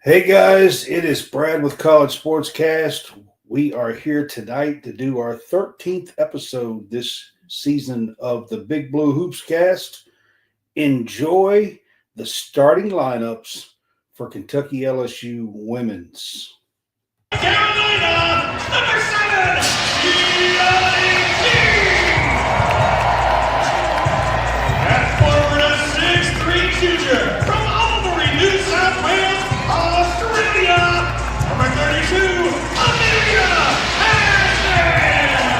Hey guys, it is Brad with College SportsCast. We are here tonight to do our 13th episode this season of the Big Blue HoopsCast. Enjoy the starting lineups for Kentucky LSU women's. Carolina, number 7, at forward, a 6'3" junior from Albury, New South Wales, Australia, number 32, Amelia Hansen.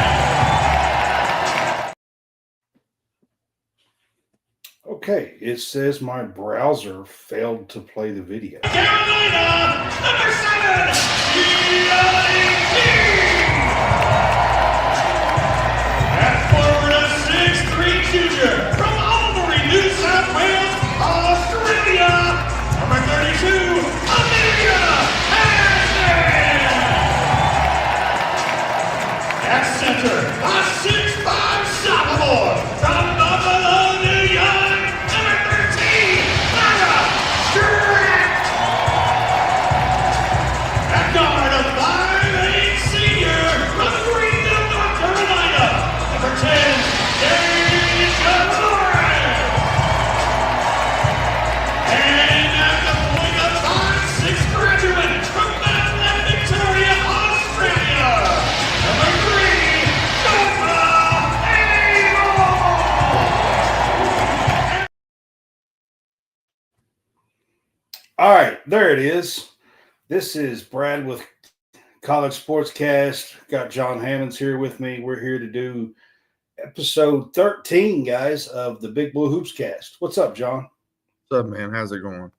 Okay, it says my browser failed to play the video. Carolina, number 7, at forward, a 6'3" junior from Albury, New South Wales, Australia, number 32, Amelia Hansen. At center, a 6'5" sophomore from Buffalo, New York, number 13, Lara Stratton. At guard, a 5'8" senior from Greenville, North Carolina, number 10, Deja Lawrence. And at the point, a 5'6" graduate from Madeline, Victoria, Australia, number 3, Norma Abel. All right, there it is. This is Brad with College SportsCast. Got John Hammonds here with me. We're here to do episode 13, guys, of the Big Blue HoopsCast. What's up, John? What's up, man? How's it going?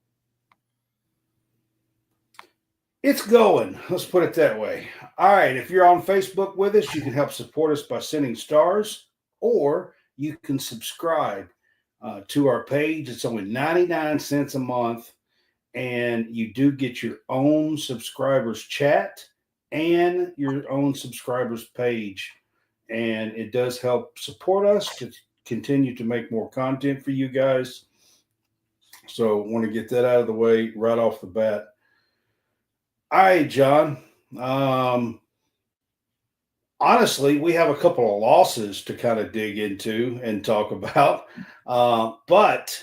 It's going. Let's put it that way. All right. If you're on Facebook with us, you can help support us by sending stars, or you can subscribe to our page. It's only 99 cents a month, and you do get your own subscribers chat and your own subscribers page. And it does help support us to continue to make more content for you guys. So I want to get that out of the way right off the bat. All right, John. Honestly, we have a couple of losses to kind of dig into and talk about. But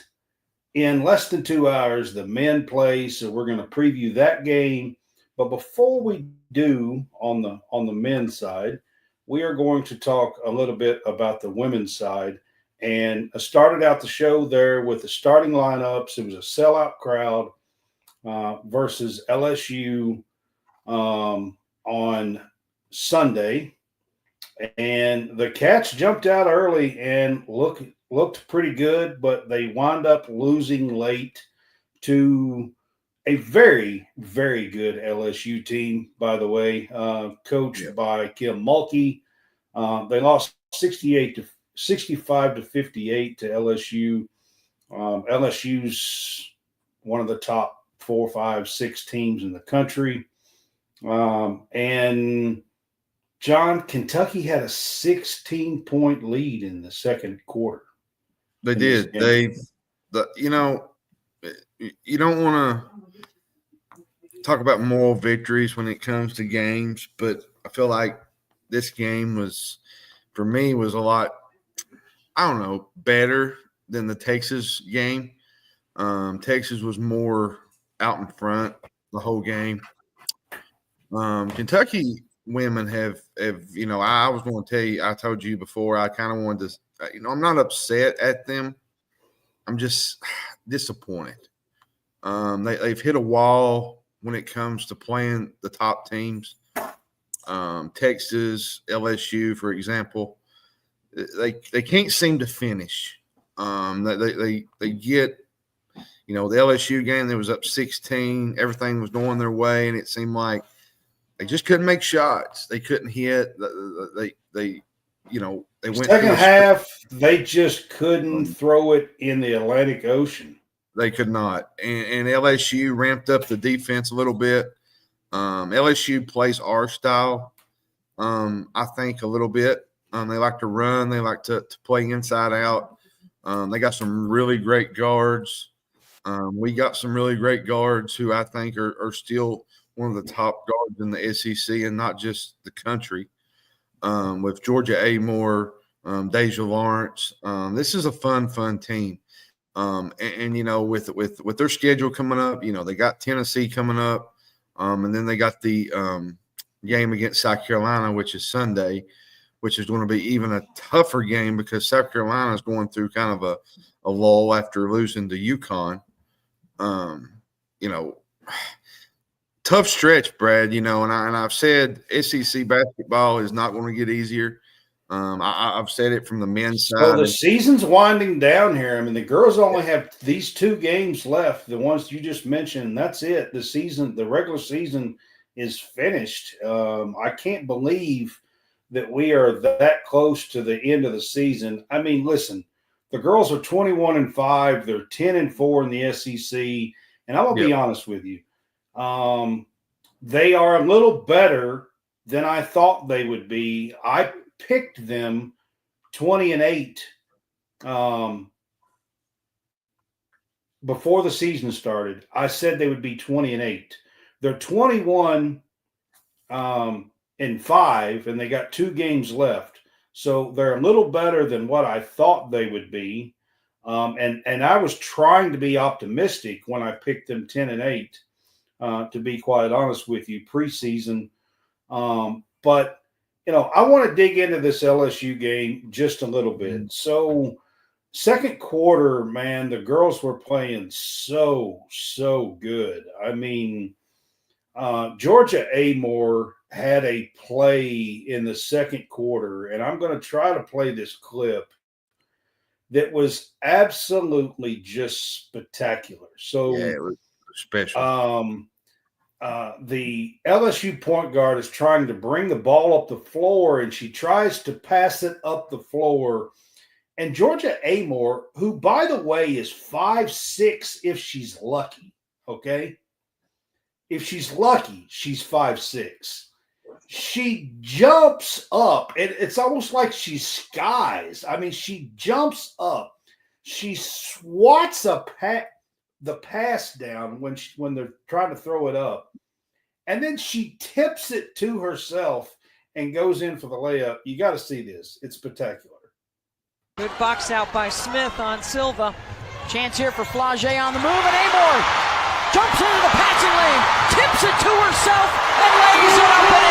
in less than 2 hours, the men play, so we're going to preview that game. But before we do on the men's side, we are going to talk a little bit about the women's side. And I started out the show there with the starting lineups. It was a sellout crowd versus LSU on Sunday. And the Cats jumped out early and looked pretty good, but they wound up losing late to a very, very good LSU team, by the way, coached by Kim Mulkey. They lost 65 to 58 to LSU. LSU's one of the top 4, 5, 6 teams in the country. And John, Kentucky had a 16-point lead in the second quarter. They did. You don't want to talk about moral victories when it comes to games, but I feel like this game was a lot, better than the Texas game. Texas was more out in front the whole game. Kentucky women have I was going to tell you, I told you before, I kind of wanted to, I'm not upset at them. I'm just disappointed. They've hit a wall when it comes to playing the top teams. Texas, LSU, for example, they can't seem to finish. They get, the LSU game, they was up 16. Everything was going their way, and it seemed like they just couldn't make shots. They couldn't hit. They went second half. They just couldn't throw it in the Atlantic Ocean. They could not. And LSU ramped up the defense a little bit. LSU plays our style, I think, a little bit. They like to run. They like to play inside out. They got some really great guards. We got some really great guards who I think are still one of the top guards in the SEC and not just the country. With Georgia Amore, Deja Lawrence, this is a fun team. And you know, with their schedule coming up, you know, they got Tennessee coming up, and then they got the game against South Carolina, which is Sunday, which is going to be even a tougher game because South Carolina is going through kind of a lull after losing to UConn. You know, tough stretch, Brad. You know, and I've said SEC basketball is not going to get easier. I've said it from the men's side. So the season's winding down here. I mean, the girls only have these 2 games left, the ones you just mentioned. That's it. The regular season is finished. I can't believe that we are that close to the end of the season. I mean, listen, the girls are 21-5. They're 10-4 in the SEC. And I'm going to be honest with you. They are a little better than I thought they would be. I picked them 20-8 before the season started. I said they would be 20-8. They're 21-5, and they got 2 games left. So they're a little better than what I thought they would be. And I was trying to be optimistic when I picked them 10-8, to be quite honest with you, preseason. But you know, I want to dig into this LSU game just a little bit. So, second quarter, man, the girls were playing so good. I mean, Georgia Amore had a play in the second quarter, and I'm going to try to play this clip that was absolutely just spectacular. So, yeah, it was special. The LSU point guard is trying to bring the ball up the floor, and she tries to pass it up the floor. And Georgia Amore, who, by the way, is 5'6" if she's lucky, okay? If she's lucky, she's 5'6". She jumps up, and it's almost like she skies. I mean, she jumps up. She swats the pass down when they're trying to throw it up. And then she tips it to herself and goes in for the layup. You got to see this. It's spectacular. Good box out by Smith on Silva. Chance here for Flage on the move, and Amore jumps into the passing lane, tips it to herself, and lays it up and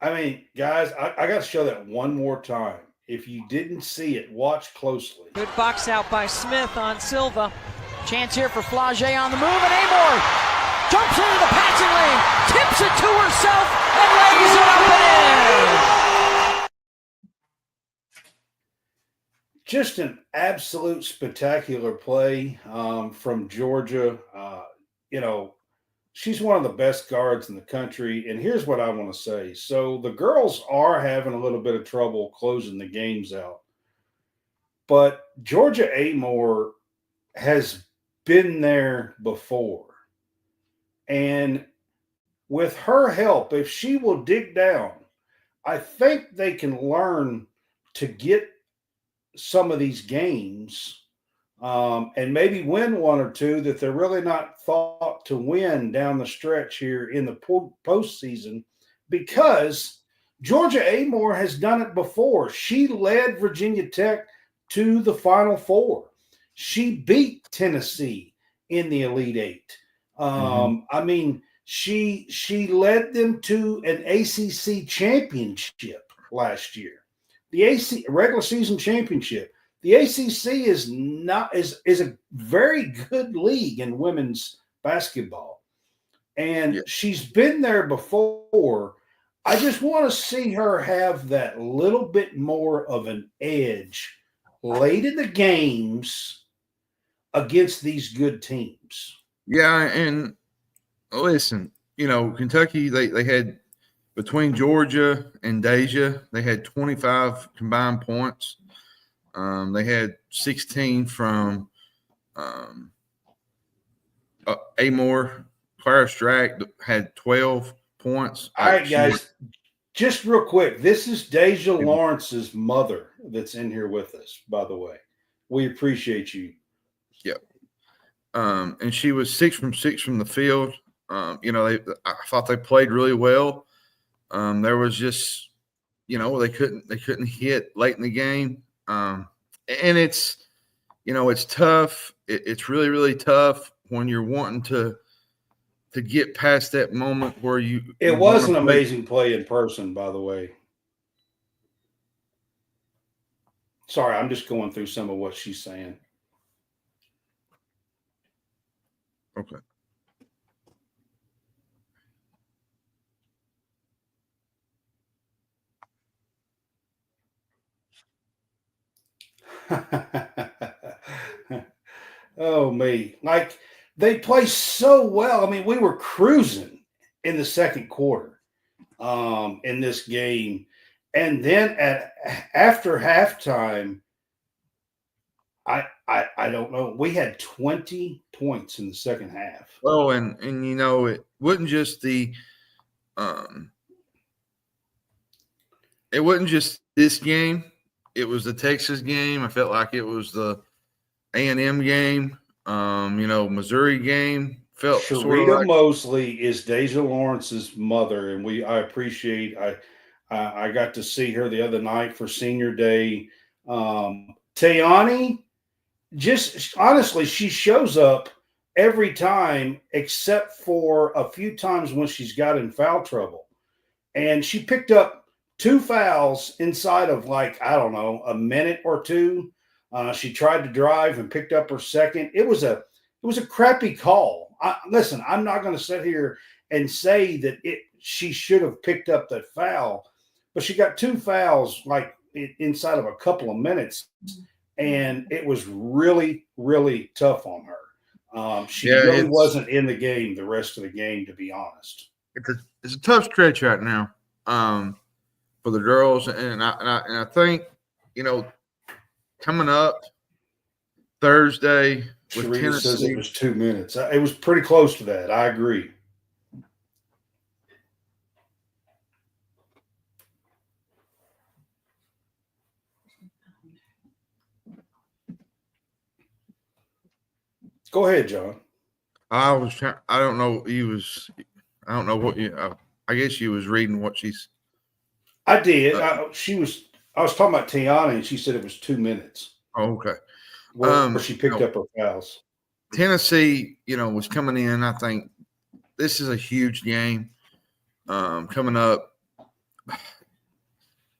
in. I mean, guys, I got to show that one more time. If you didn't see it, watch closely. Good box out by Smith on Silva. Chance here for Flage on the move, and Amore jumps into the passing lane, tips it to herself, and lays it up and in. Just an absolute spectacular play from Georgia. You know, she's one of the best guards in the country. And here's what I want to say. So the girls are having a little bit of trouble closing the games out. But Georgia Amore has been there before. And with her help, if she will dig down, I think they can learn to get some of these games and maybe win one or two that they're really not thought to win down the stretch here in the postseason, because Georgia Amore has done it before. She led Virginia Tech to the Final Four. She beat Tennessee in the Elite Eight. I mean, she led them to an ACC championship last year, the regular season championship. The ACC is a very good league in women's basketball, and she's been there before. I just want to see her have that little bit more of an edge late in the games against these good teams. Yeah, and listen, you know, Kentucky, they had between Georgia and Deja, they had 25 combined points. They had 16 from Amore. Clara Strack had 12 points. All right, guys, Just real quick, this is Deja Lawrence's mother that's in here with us, by the way. We appreciate you. Yep. And she was 6 from 6 from the field. I thought they played really well. There was just, they couldn't hit late in the game. And it's, it's tough. It's really, really tough when you're wanting to get past that moment where It was an amazing play in person, by the way. Sorry, I'm just going through some of what she's saying. Okay. Oh, me. Like, they play so well. I mean, we were cruising in the second quarter in this game. And then after halftime, I don't know. We had 20 points in the second half. Oh, and it wasn't just it wasn't just this game. It was the Texas game. I felt like it was the A&M game. Missouri game. Felt Sharita sort of like Mosley is Deja Lawrence's mother, and I appreciate. I got to see her the other night for senior day. Tayani, just honestly, she shows up every time except for a few times when she's got in foul trouble. And she picked up 2 fouls inside of a minute or two. She tried to drive and picked up her second. It was a crappy call. Listen, I'm not going to sit here and say that she should have picked up that foul, but she got 2 fouls inside of a couple of minutes, and it was really, really tough on her. She really wasn't in the game the rest of the game, to be honest. It's a tough stretch right now for the girls, and I think coming up Thursday with Sharita Tennessee. says it was 2 minutes. It was pretty close to that. I agree. Go ahead, John. I don't know. I don't know what I guess you was reading what she's. I did. I was talking about Tiana, and she said it was 2 minutes. Oh, okay. Where she picked up her fouls. Tennessee, was coming in. I think this is a huge game coming up.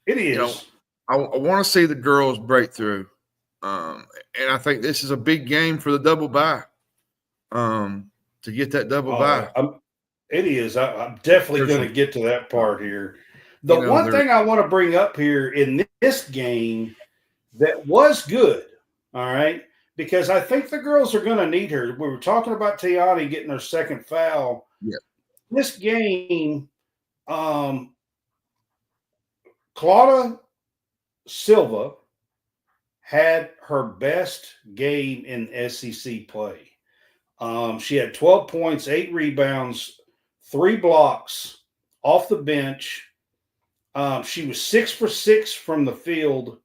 It is. I want to see the girls break through. And I think this is a big game for the double bye to get that double bye. It is. I'm definitely going to get to that part here. The one thing I want to bring up here in this game that was good, all right, because I think the girls are going to need her. We were talking about Tiani getting her second foul. Yeah. This game, Claudia Silva had her best game in SEC play. She had 12 points, 8 rebounds, 3 blocks off the bench. She was 6 for 6 from the field,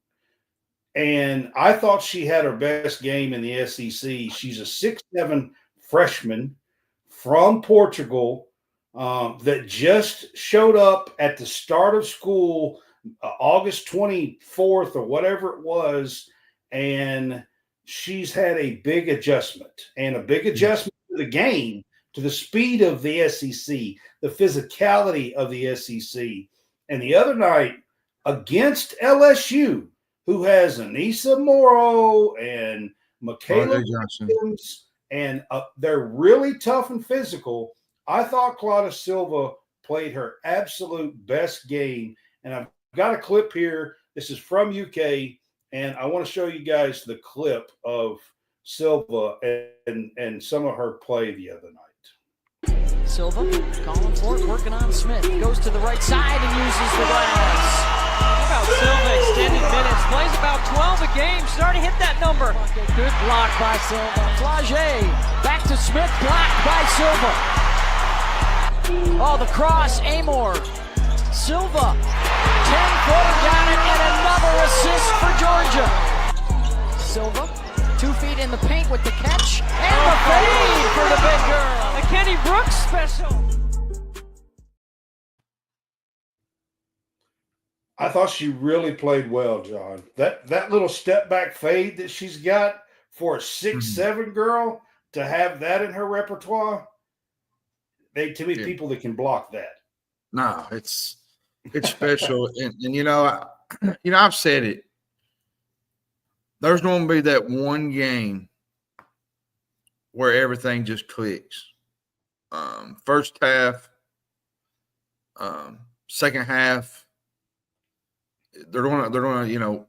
and I thought she had her best game in the SEC. She's a 6'7" freshman from Portugal that just showed up at the start of school, August 24th or whatever it was, and she's had a big adjustment to the game, to the speed of the SEC, the physicality of the SEC. And the other night against LSU, who has Anissa Morrow and Michaela Williams, and they're really tough and physical, I thought Claudia Silva played her absolute best game. And I've got a clip here. This is from UK, and I want to show you guys the clip of Silva and some of her play the other night. Silva calling for it, working on Smith. Goes to the right side and uses the glass. How about Silva extending minutes? Plays about 12 a game. Starting to hit that number. Good block by Silva. Flage back to Smith. Blocked by Silva. Oh, the cross. Amor Silva, 10-footer down it, and another assist for Georgia. Silva, 2 feet in the paint with the catch, and the fade for the big girl. A Kenny Brooks special. I thought she really played well, John. That little step back fade that she's got for a 6'7" girl to have that in her repertoire, people that can block that. No, it's special, and I've said it. There's going to be that one game where everything just clicks. First half, second half. They're going to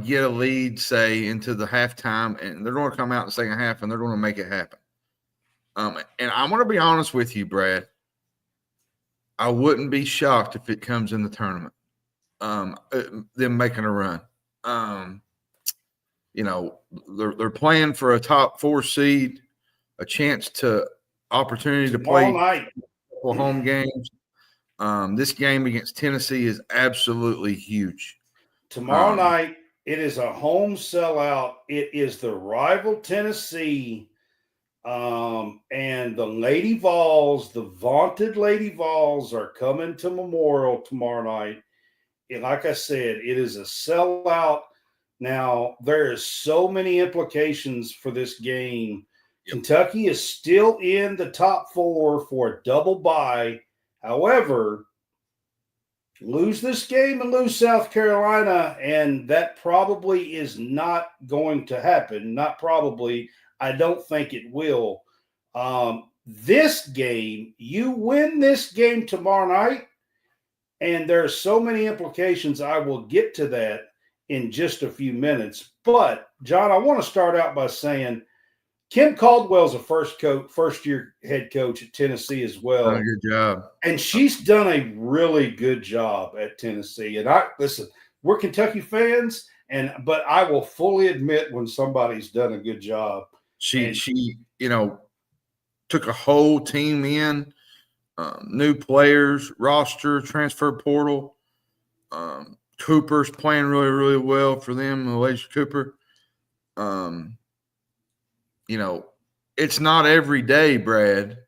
get a lead, say, into the halftime, and they're going to come out in the second half, and they're going to make it happen. And I'm going to be honest with you, Brad. I wouldn't be shocked if it comes in the tournament. Them making a run. They're playing for a top 4 seed, a chance to opportunity to play home games. This game against Tennessee is absolutely huge. Tomorrow night, it is a home sellout. It is the rival Tennessee, and the Lady Vols, the vaunted Lady Vols, are coming to Memorial tomorrow night. And like I said, it is a sellout. Now, there is so many implications for this game. Yep. Kentucky is still in the top 4 for a double bye. However, lose this game and lose South Carolina, and that probably is not going to happen. Not probably. I don't think it will. This game, you win this game tomorrow night, and there are so many implications. I will get to that in just a few minutes. But, John, I want to start out by saying Kim Caldwell's a first-year head coach at Tennessee as well. Done a good job. And she's done a really good job at Tennessee. And listen, we're Kentucky fans, but I will fully admit when somebody's done a good job. She took a whole team in, new players, roster, transfer portal. Cooper's playing really, really well for them, Elijah Cooper. It's not every day, Brad,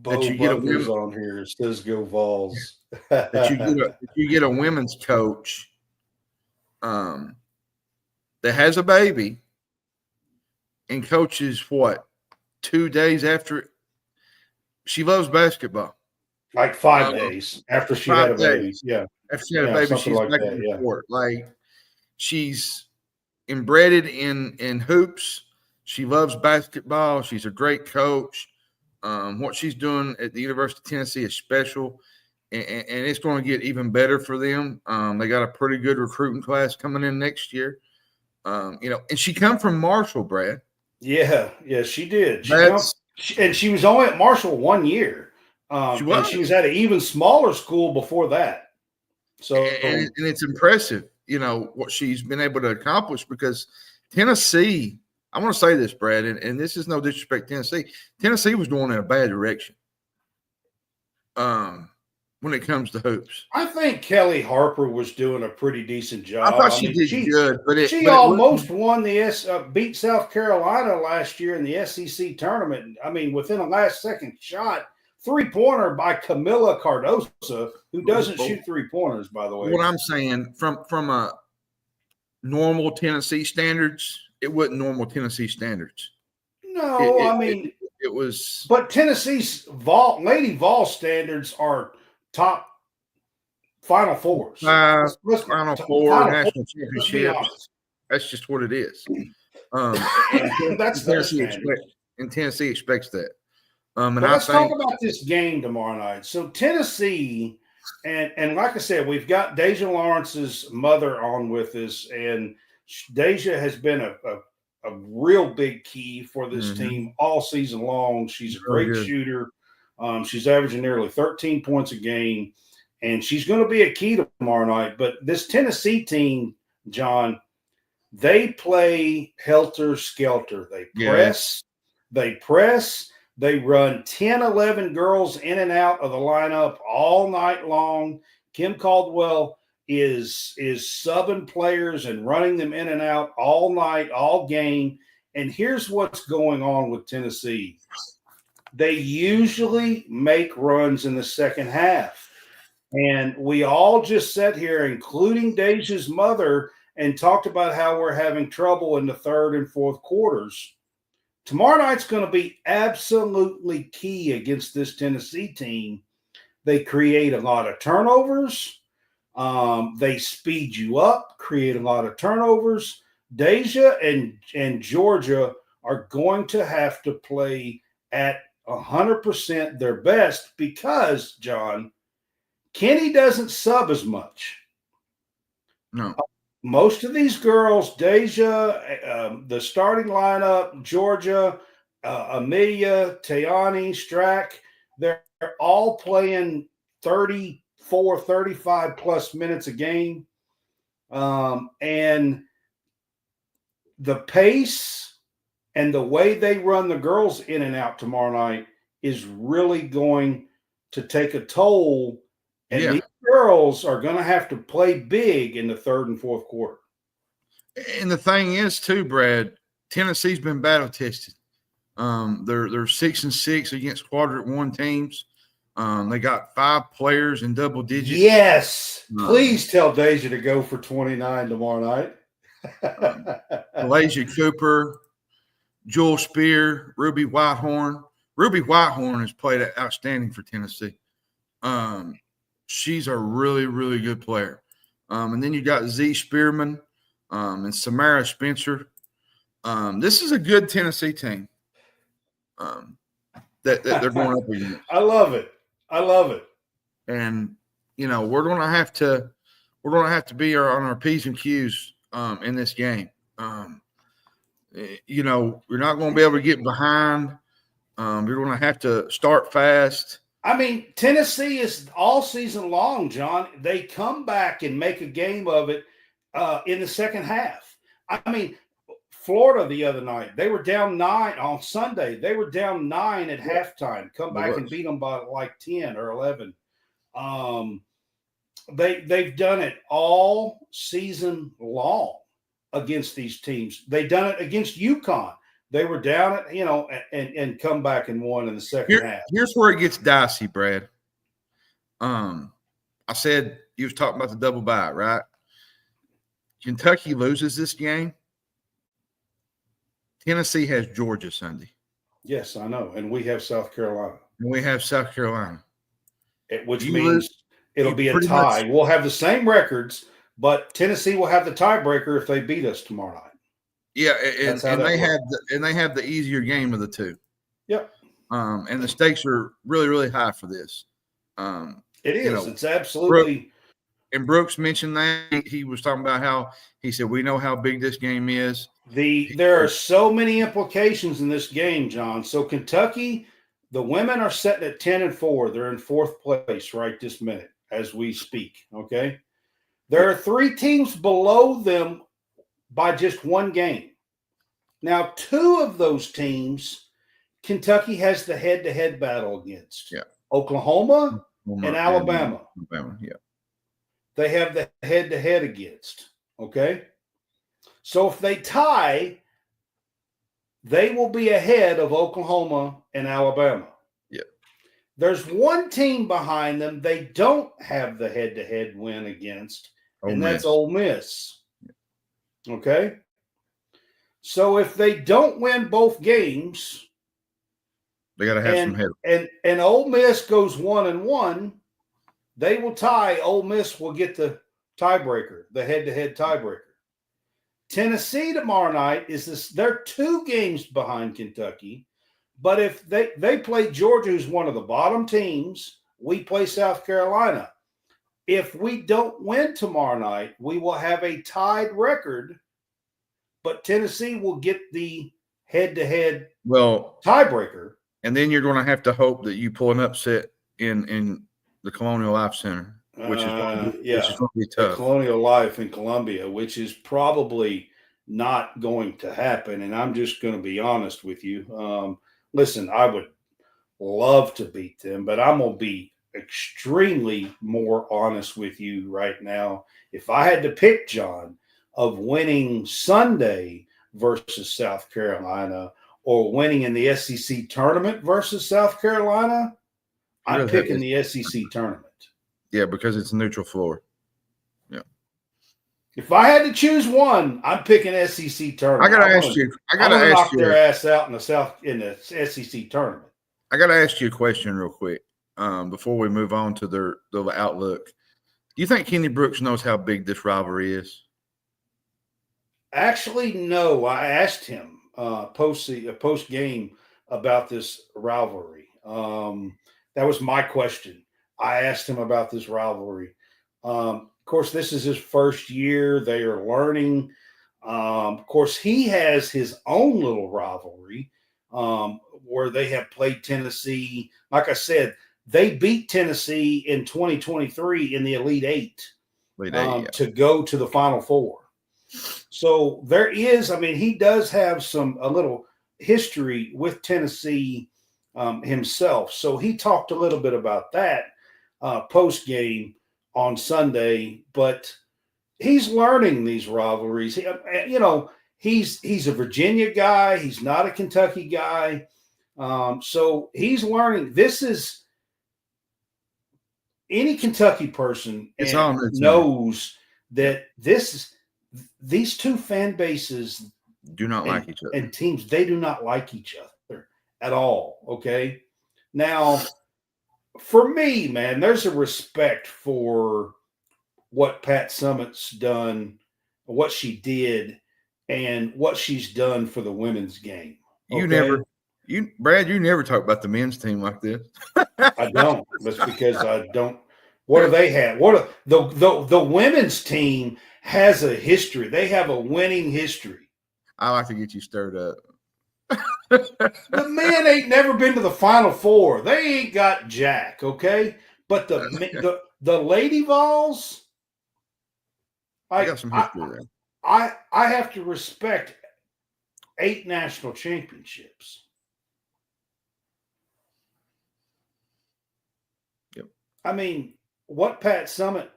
that you get a women's on here. It says go Vols. that you get a women's coach that has a baby and coaches 2 days after she loves basketball. Like 5 days after she had a baby. Yeah. After she had a baby, she's like back in the court. Like, she's embedded in hoops. She loves basketball. She's a great coach. What she's doing at the University of Tennessee is special, and it's going to get even better for them. They got a pretty good recruiting class coming in next year. And she come from Marshall, Brad. Yeah, she did. She was only at Marshall 1 year. She was at an even smaller school before that. So, and it's impressive, what she's been able to accomplish, because Tennessee, I want to say this, Brad, and this is no disrespect to Tennessee. Tennessee was going in a bad direction when it comes to hoops. I think Kelly Harper was doing a pretty decent job. I thought she did good, but she almost won beat South Carolina last year in the SEC tournament. I mean, within the last second shot, 3-pointer by Camila Cardoso, who doesn't shoot 3-pointers, by the way. What I'm saying, from a normal Tennessee standards, it wasn't normal Tennessee standards. No, it was. But Tennessee's Lady Vol standards are top Final Fours. Final Four, national championships. That's just what it is. That's Tennessee expects that. Let's talk about this game tomorrow night. So Tennessee, and like I said, we've got Deja Lawrence's mother on with us, and Deja has been a real big key for this team all season long. She's a great shooter. She's averaging nearly 13 points a game, and she's going to be a key tomorrow night. But this Tennessee team, John, they play helter-skelter. They press, They run 10, 11 girls in and out of the lineup all night long. Kim Caldwell is subbing players and running them in and out all night, all game. And here's what's going on with Tennessee. They usually make runs in the second half. And we all just sat here, including Deja's mother, and talked about how we're having trouble in the third and fourth quarters. Tomorrow night's going to be absolutely key against this Tennessee team. They create a lot of turnovers. They speed you up, create a lot of turnovers. Deja and Georgia are going to have to play at 100% their best because, John, Kenny doesn't sub as much. No. Most of these girls, Deja, the starting lineup, Georgia, Amelia, Tayani, Strack, they're all playing 34, 35 plus minutes a game. And the pace and the way they run the girls in and out tomorrow night is really going to take a toll. And these girls are going to have to play big in the third and fourth quarter. And the thing is, too, Brad, Tennessee's been battle tested. They're 6-6 against quadrant one teams. They got 5 players in double digits. Yes. Please tell Deja to go for 29 tomorrow night. Malaysia Cooper, Jewel Spear, Ruby Whitehorn. Ruby Whitehorn has played outstanding for Tennessee. She's a really, really good player. And then you got Z Spearman and Samara Spencer. This is a good Tennessee team that they're going up against. I love it. I love it. And we're going to have to be on our P's and Q's in this game. You're not going to be able to get behind. You're going to have to start fast. I mean, Tennessee is all season long, John. They come back and make a game of it in the second half. I mean, Florida the other night, they were down 9 on Sunday. They were down 9 at halftime. Come back and beat them by like 10 or 11. They've done it all season long against these teams. They've done it against UConn. They were down at, and come back and won in the second half. Here's where it gets dicey, Brad. I said you was talking about the double bye, right? Kentucky loses this game. Tennessee has Georgia Sunday. Yes, I know. And we have South Carolina. Which means it'll be a tie. We'll have the same records, but Tennessee will have the tiebreaker if they beat us tomorrow night. Yeah, and they have the easier game of the two. Yep. And the stakes are really, really high for this. It is. It's absolutely. And Brooks mentioned that. He was talking about how he said, we know how big this game is. There are so many implications in this game, John. So Kentucky, the women are sitting at 10-4. They're in 4th place right this minute as we speak. Okay. There are 3 teams below them by just 1 game. Now, 2 of those teams, Kentucky has the head-to-head battle against. Yeah. Oklahoma and Alabama. Yeah. They have the head-to-head against. Okay? So if they tie, they will be ahead of Oklahoma and Alabama. Yeah. There's 1 team behind them they don't have the head-to-head win against, and that's Ole Miss. Okay? So if they don't win both games, they got to have some head. And Ole Miss goes 1-1, they will tie. Ole Miss will get the tiebreaker, the head-to-head tiebreaker. Tennessee tomorrow night they're 2 games behind Kentucky, but if they play Georgia, who's one of the bottom teams, we play South Carolina. If we don't win tomorrow night, we will have a tied record, but Tennessee will get the head-to-head tiebreaker. And then you're going to have to hope that you pull an upset in the Colonial Life Center, which is going to be tough. Colonial Life in Columbia, which is probably not going to happen. And I'm just going to be honest with you. Listen, I love to beat them, but I'm going to be extremely more honest with you right now. If I had to pick, John, of winning Sunday versus South Carolina or winning in the SEC tournament versus South Carolina, I'm picking the SEC tournament. Yeah, because it's a neutral floor. Yeah. If I had to choose one, I'm picking SEC tournament. I gotta ask you. Knock their ass out in the SEC tournament. I gotta ask you a question real quick before we move on to their outlook. Do you think Kenny Brooks knows how big this rivalry is? Actually, no. I asked him post game about this rivalry. That was my question. I asked him about this rivalry. Of course, this is his first year. They are learning. Of course, he has his own little rivalry where they have played Tennessee. Like I said, they beat Tennessee in 2023 in the Elite Eight to go to the Final Four. So there is, he does have a little history with Tennessee himself. So he talked a little bit about that post game on Sunday, but he's learning these rivalries. He's a Virginia guy. He's not a Kentucky guy. So he's learning. This is any Kentucky person knows that these two fan bases do not like each other, and teams, they do not like each other at all. Okay. Now, for me, man, there's a respect for what Pat Summitt's done, what she did, and what she's done for the women's game. Okay? Brad, you never talk about the men's team like this. I don't. That's because I don't. What do they have? The women's team has a history. They have a winning history. I like to get you stirred up. The men ain't never been to the Final Four. They ain't got jack, okay? But the Lady Vols, I got some history there. I have to respect 8 national championships. Yep. What Pat Summitt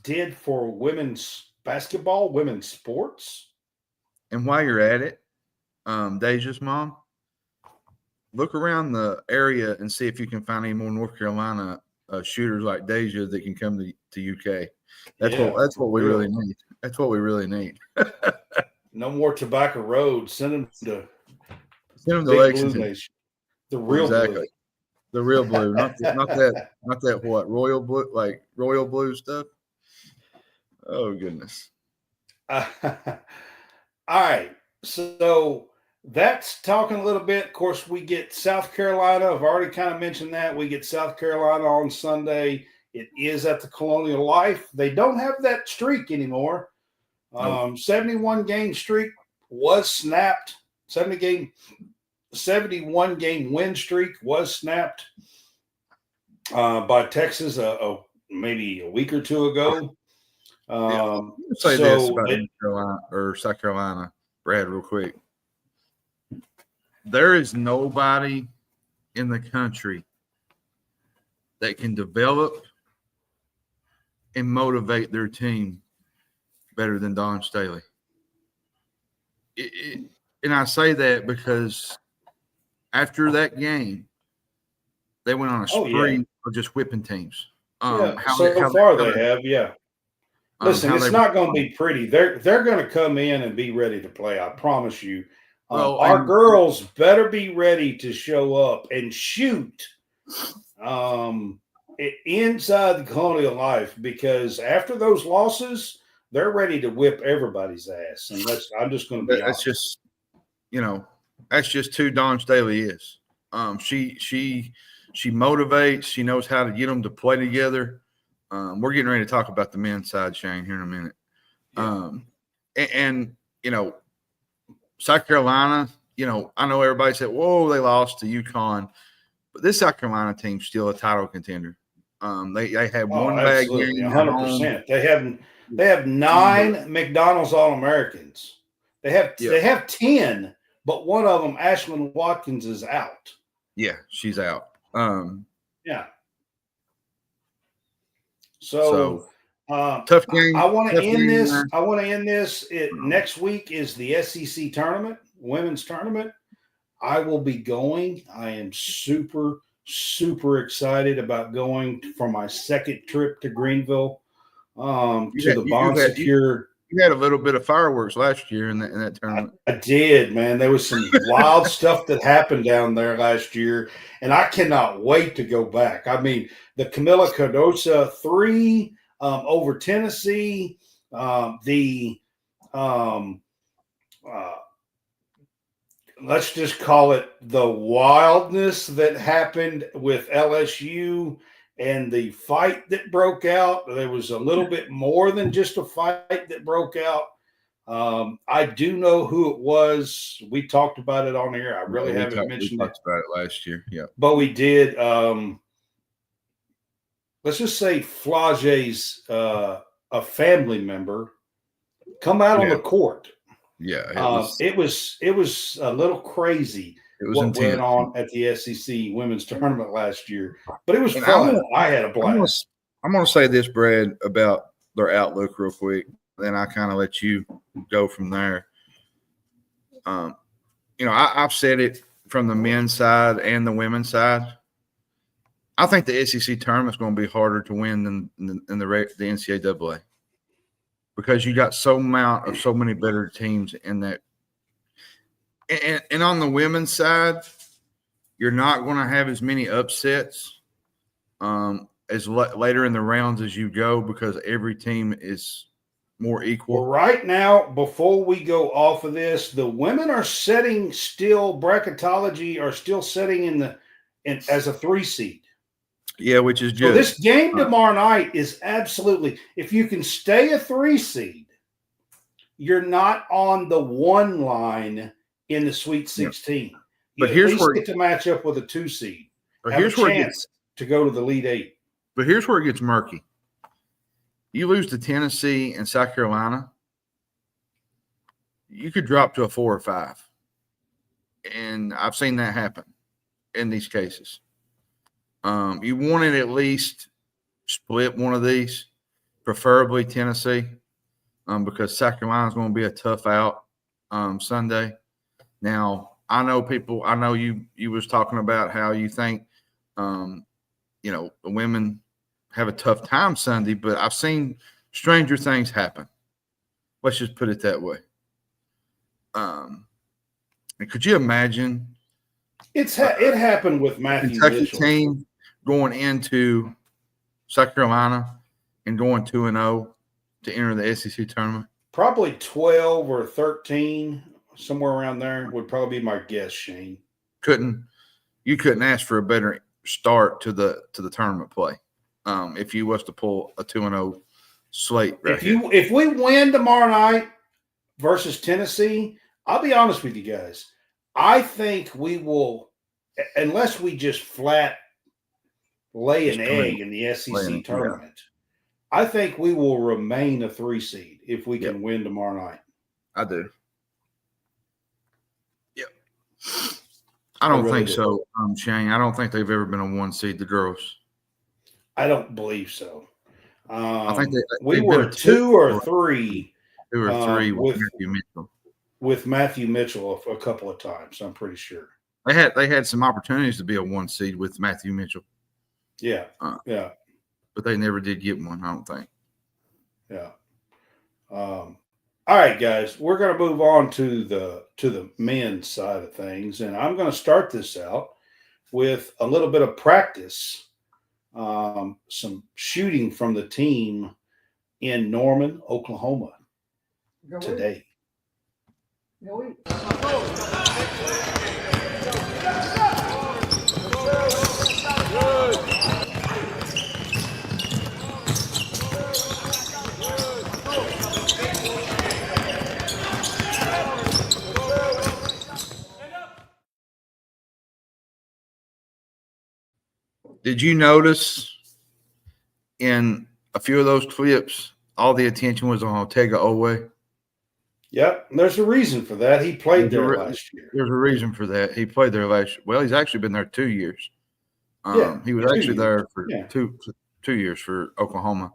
did for women's basketball, women's sports. And while you're at it, Deja's mom, look around the area and see if you can find any more North Carolina shooters like Deja that can come to UK. That's what we really need. That's what we really need. No more Tobacco Road. Send them to Lexington. The real blue. The real blue, not that what royal blue, like royal blue stuff. Oh goodness. All right, so that's talking a little bit. Of course, we get South Carolina. I've already kind of mentioned that. We get South Carolina on Sunday. It is at the Colonial Life. They don't have that streak anymore. 71-game streak was snapped. 71-game win streak was snapped by Texas maybe a week or two ago. Say this about North Carolina or South Carolina, Brad, real quick. There is nobody in the country that can develop and motivate their team better than Don Staley. And I say that because after that game, they went on a spree of just whipping teams. They have. Listen, it's not going to be pretty. They're going to come in and be ready to play. I promise you. Our girls better be ready to show up and shoot inside the Colonial Life, because after those losses, they're ready to whip everybody's ass. And I'm just going to be honest. That's just who Dawn Staley is. She motivates. She knows how to get them to play together. We're getting ready to talk about the men's side, Shane, here in a minute. South Carolina, I know everybody said, whoa, they lost to UConn. But this South Carolina team's still a title contender. They had one bad game. 100%. They have 9 McDonald's All-Americans. They have 10, but one of them, Ashlyn Watkins, is out. Yeah, she's out. Yeah. So So tough game. I want to tough end game, this. man. I want to end this. Next week is the SEC tournament, women's tournament. I will be going. I am super, super excited about going for my second trip to Greenville to the Bond Secure. You had a little bit of fireworks last year in that tournament. I did, man. There was some wild stuff that happened down there last year, and I cannot wait to go back. I mean, the Camila Cardosa 3 over Tennessee, let's just call it the wildness that happened with LSU and the fight that broke out. There was a little bit more than just a fight that broke out. I do know who it was. We talked about it on here. I really haven't mentioned it. We talked about it last year. Yeah. But we did. Let's just say Flage's a family member come out on the court. Yeah. It was a little crazy. It was what intense. went on at the SEC women's tournament last year, but it was fun. I had a blast. I'm going to say this, Brad, about their outlook real quick. Then I kind of let you go from there. I've said it from the men's side and the women's side. I think the SEC tournament is going to be harder to win than the NCAA because you got so many better teams in that. And on the women's side, you're not going to have as many upsets as later in the rounds as you go because every team is more equal. Well, right now, before we go off of this, the women are setting bracketology are still setting as a 3 seed. Yeah, which is good. So this game tomorrow night is absolutely, if you can stay a 3 seed, you're not on the 1 line in the Sweet 16. Yeah. But here's where get to match up with a 2 seed. But here's where it gets to go to the Elite 8. But here's where it gets murky. You lose to Tennessee and South Carolina, you could drop to a 4 or 5. And I've seen that happen in these cases. You want to at least split one of these, preferably Tennessee, because South Carolina is going to be a tough out Sunday. Now, I know you was talking about how you think, the women have a tough time Sunday, but I've seen stranger things happen. Let's just put it that way. And could you imagine? It happened with Matthew Kentucky Mitchell. Team going into South Carolina and going 2-0 to enter the SEC tournament. Probably 12 or 13, somewhere around there would probably be my guess, Shane. You couldn't ask for a better start to the tournament play. If you was to pull a 2-0 slate right if we win tomorrow night versus Tennessee, I'll be honest with you guys. I think we will, unless we just flat lay an egg in the SEC tournament, I think we will remain a 3 seed if we can win tomorrow night. I do. Yep. I don't think so, Shane. I don't think they've ever been a 1 seed, the girls. I don't believe so. I think we were 2 or 3. 2 or 3 with Matthew Mitchell. With Matthew Mitchell a couple of times, I'm pretty sure. They had some opportunities to be a 1 seed with Matthew Mitchell. Yeah, but they never did get one, I don't think. Yeah. All right, guys, we're going to move on to the men's side of things, and I'm going to start this out with a little bit of practice, some shooting from the team in Norman, Oklahoma today. Did you notice in a few of those clips, all the attention was on Otega Owe? Yep, there's a reason for that. He played there last year. There's a reason for that. He played there last year. Well, he's actually been there 2 years. He was actually there for 2 years for Oklahoma.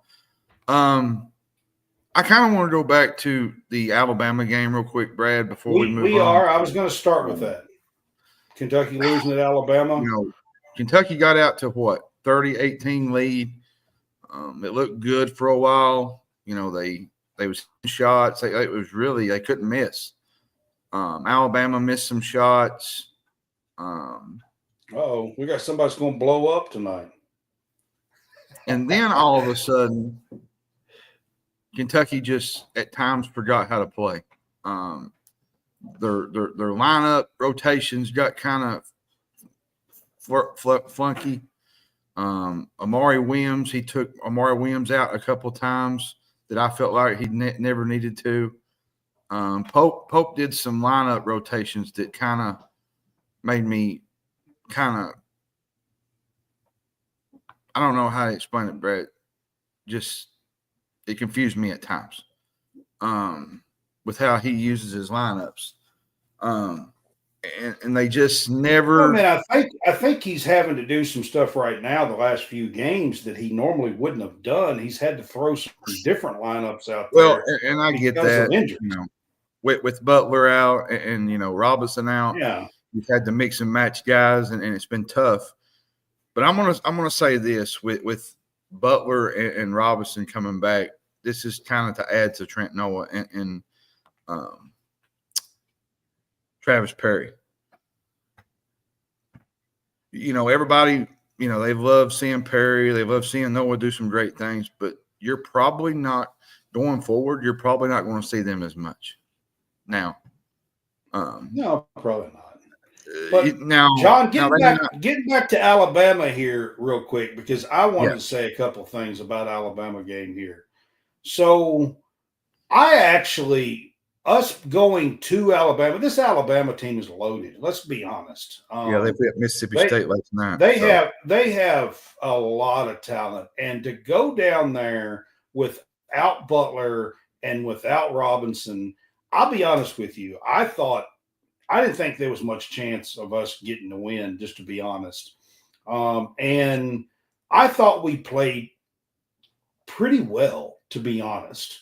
I kind of want to go back to the Alabama game real quick, Brad, before we move on. I was going to start with that. Kentucky losing at Alabama. Kentucky got out to what, 30-18 lead. It looked good for a while. They was shots. It was really, they couldn't miss. Alabama missed some shots. We got somebody that's going to blow up tonight. And then all of a sudden, Kentucky just at times forgot how to play. Their lineup rotations got kind of funky. Amari Williams, he took Amari Williams out a couple times that I felt like he never needed to. Pope did some lineup rotations that kind of made me I don't know how to explain it, Brett. Just it confused me at times with how he uses his lineups. And they just never. I think he's having to do some stuff right now the last few games that he normally wouldn't have done. He's had to throw some different lineups out there. Well, and I get that. With Butler out and Robinson out, you've had to mix and match guys, and it's been tough. But I'm gonna say this with Butler and Robinson coming back, this is kind of to add to Trent Noah and Travis Perry. Everybody, they love seeing Perry. They love seeing Noah do some great things, but you're probably not going forward. You're probably not going to see them as much now. No, probably not. But now, John, getting back to Alabama here real quick, because I wanted to say a couple things about Alabama game here. So us going to Alabama, this Alabama team is loaded. Let's be honest. They beat Mississippi State last night. They have a lot of talent, and to go down there without Butler and without Robinson, I'll be honest with you. I didn't think there was much chance of us getting the win, just to be honest. And I thought we played pretty well, to be honest.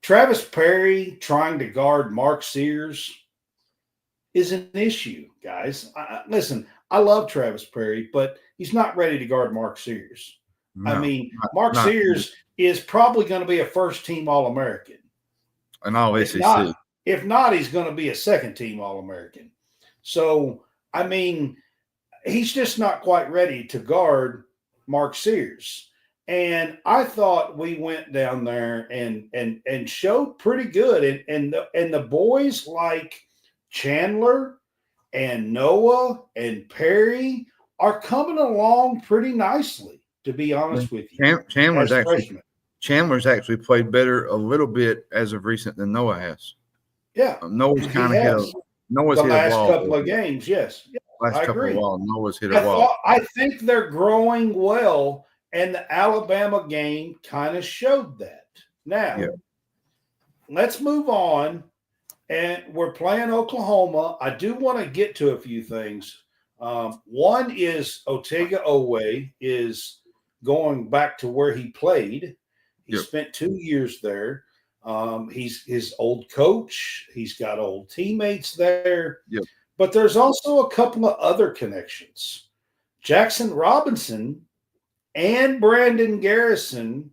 Travis Perry trying to guard Mark Sears is an issue, guys. Listen, I love Travis Perry, but he's not ready to guard Mark Sears. No, Mark Sears is probably going to be a first-team All-American. And all SEC. If not, he's going to be a second-team All-American. So, he's just not quite ready to guard Mark Sears. And I thought we went down there and showed pretty good. And the boys like Chandler and Noah and Perry are coming along pretty nicely, to be honest with you. Chandler's actually played better a little bit as of recent than Noah has. Yeah. Noah's kind of hit a last couple of games, yes. Last couple of while, Noah's hit a wall. I think they're growing well. And the Alabama game kind of showed that. Now, let's move on. And we're playing Oklahoma. I do want to get to a few things. One is Otega Owe is going back to where he played. He spent 2 years there. He's his old coach. He's got old teammates there. Yep. But there's also a couple of other connections. Jackson Robinson and Brandon Garrison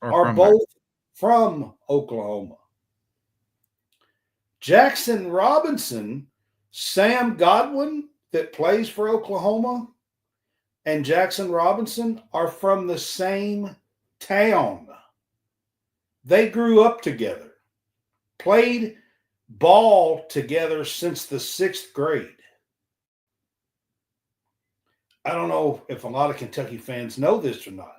are both from Oklahoma. Jackson Robinson, Sam Godwin, that plays for Oklahoma, and Jackson Robinson are from the same town. They grew up together, played ball together since the 6th grade. I don't know if a lot of Kentucky fans know this or not,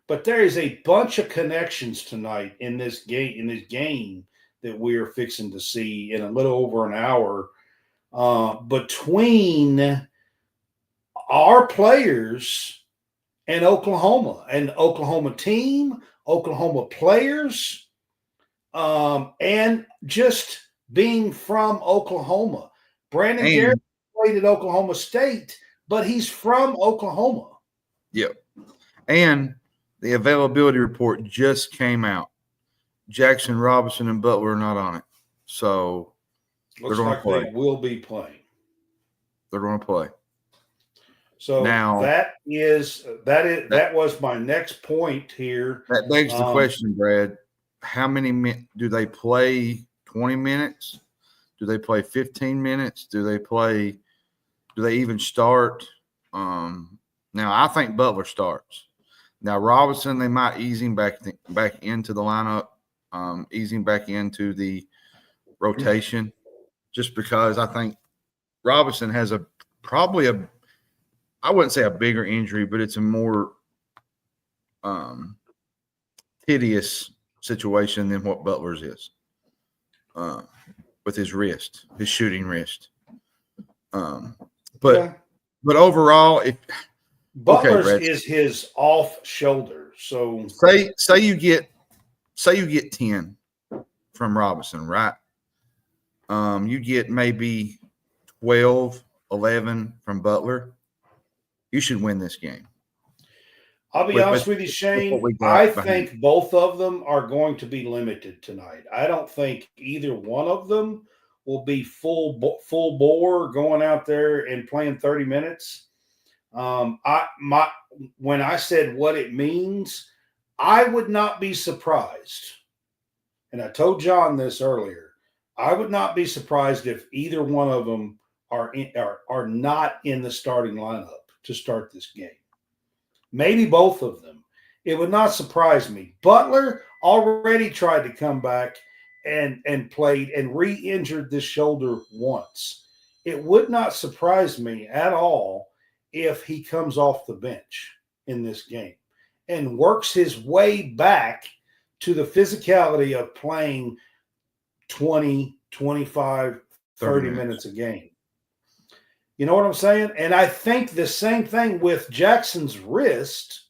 but there is a bunch of connections tonight in this game that we are fixing to see in a little over an hour between our players and Oklahoma team, Oklahoma players, and just being from Oklahoma. Brandon Garrett played at Oklahoma State, but he's from Oklahoma. Yep. And the availability report just came out. Jackson, Robinson, and Butler are not on it. So Looks like they will be playing. They're going to play. So now, that was my next point here. That begs the question, Brad. How many do they play? 20 minutes? Do they play 15 minutes? Do they even start? Now I think Butler starts. Now Robinson, they might ease him back into the lineup, ease him back into the rotation, just because I think Robinson has probably I wouldn't say a bigger injury, but it's a more hideous situation than what Butler's is with his wrist, his shooting wrist. But overall, Butler's is his off shoulder. So say you get 10 from Robinson, right? You get maybe 12, 11 from Butler. You should win this game. I'll be honest with you, Shane. I think both of them are going to be limited tonight. I don't think either one of them will be full bore going out there and playing 30 minutes. When I said what it means, I would not be surprised. And I told John this earlier. I would not be surprised if either one of them are not in the starting lineup to start this game. Maybe both of them. It would not surprise me. Butler already tried to come back and played and re-injured this shoulder once. It would not surprise me at all if he comes off the bench in this game and works his way back to the physicality of playing 20, 25, 30 minutes a game. You know what I'm saying? And I think the same thing with Jackson's wrist.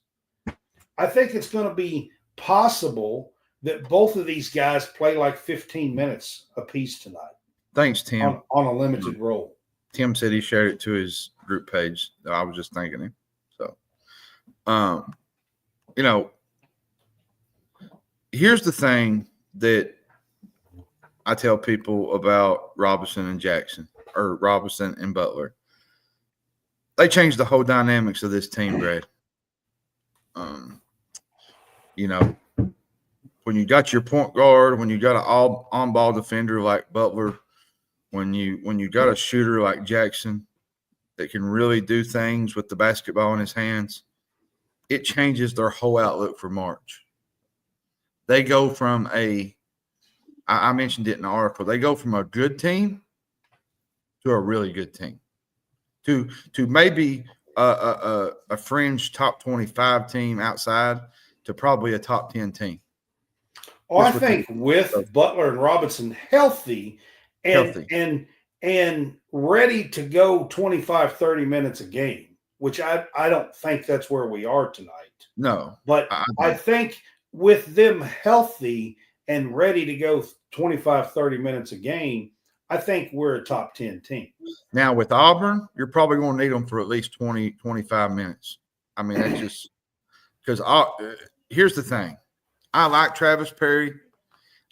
I think it's going to be possible that both of these guys play like 15 minutes apiece tonight. Thanks, Tim. On a limited role. Tim said he shared it to his group page. I was just thanking him. So, here's the thing that I tell people about Robinson and Jackson, or Robinson and Butler. They changed the whole dynamics of this team, Brad. When you got your point guard, when you got an on-ball defender like Butler, when you got a shooter like Jackson that can really do things with the basketball in his hands, it changes their whole outlook for March. They go from I mentioned it in the article, they go from a good team to a really good team. To maybe a fringe top 25 team outside to probably a top 10 team. Oh, I think with Butler and Robinson healthy and ready to go 25, 30 minutes a game, which I don't think that's where we are tonight. No. But I think with them healthy and ready to go 25, 30 minutes a game, I think we're a top 10 team. Now, with Auburn, you're probably going to need them for at least 20, 25 minutes. I mean, that's just – because here's the thing. I like Travis Perry.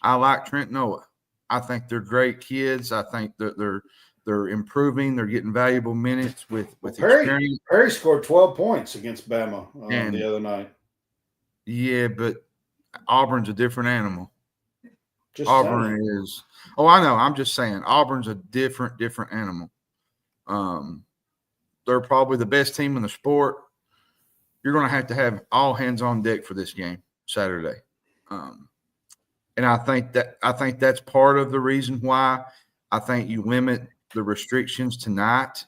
I like Trent Noah. I think they're great kids. I think that they're improving. They're getting valuable minutes with experience. Perry scored 12 points against Bama the other night. Yeah, but Auburn's a different animal. Auburn is – I know. I'm just saying Auburn's a different animal. They're probably the best team in the sport. You're going to have all hands on deck for this game Saturday. And I think that's part of the reason why I think you limit the restrictions tonight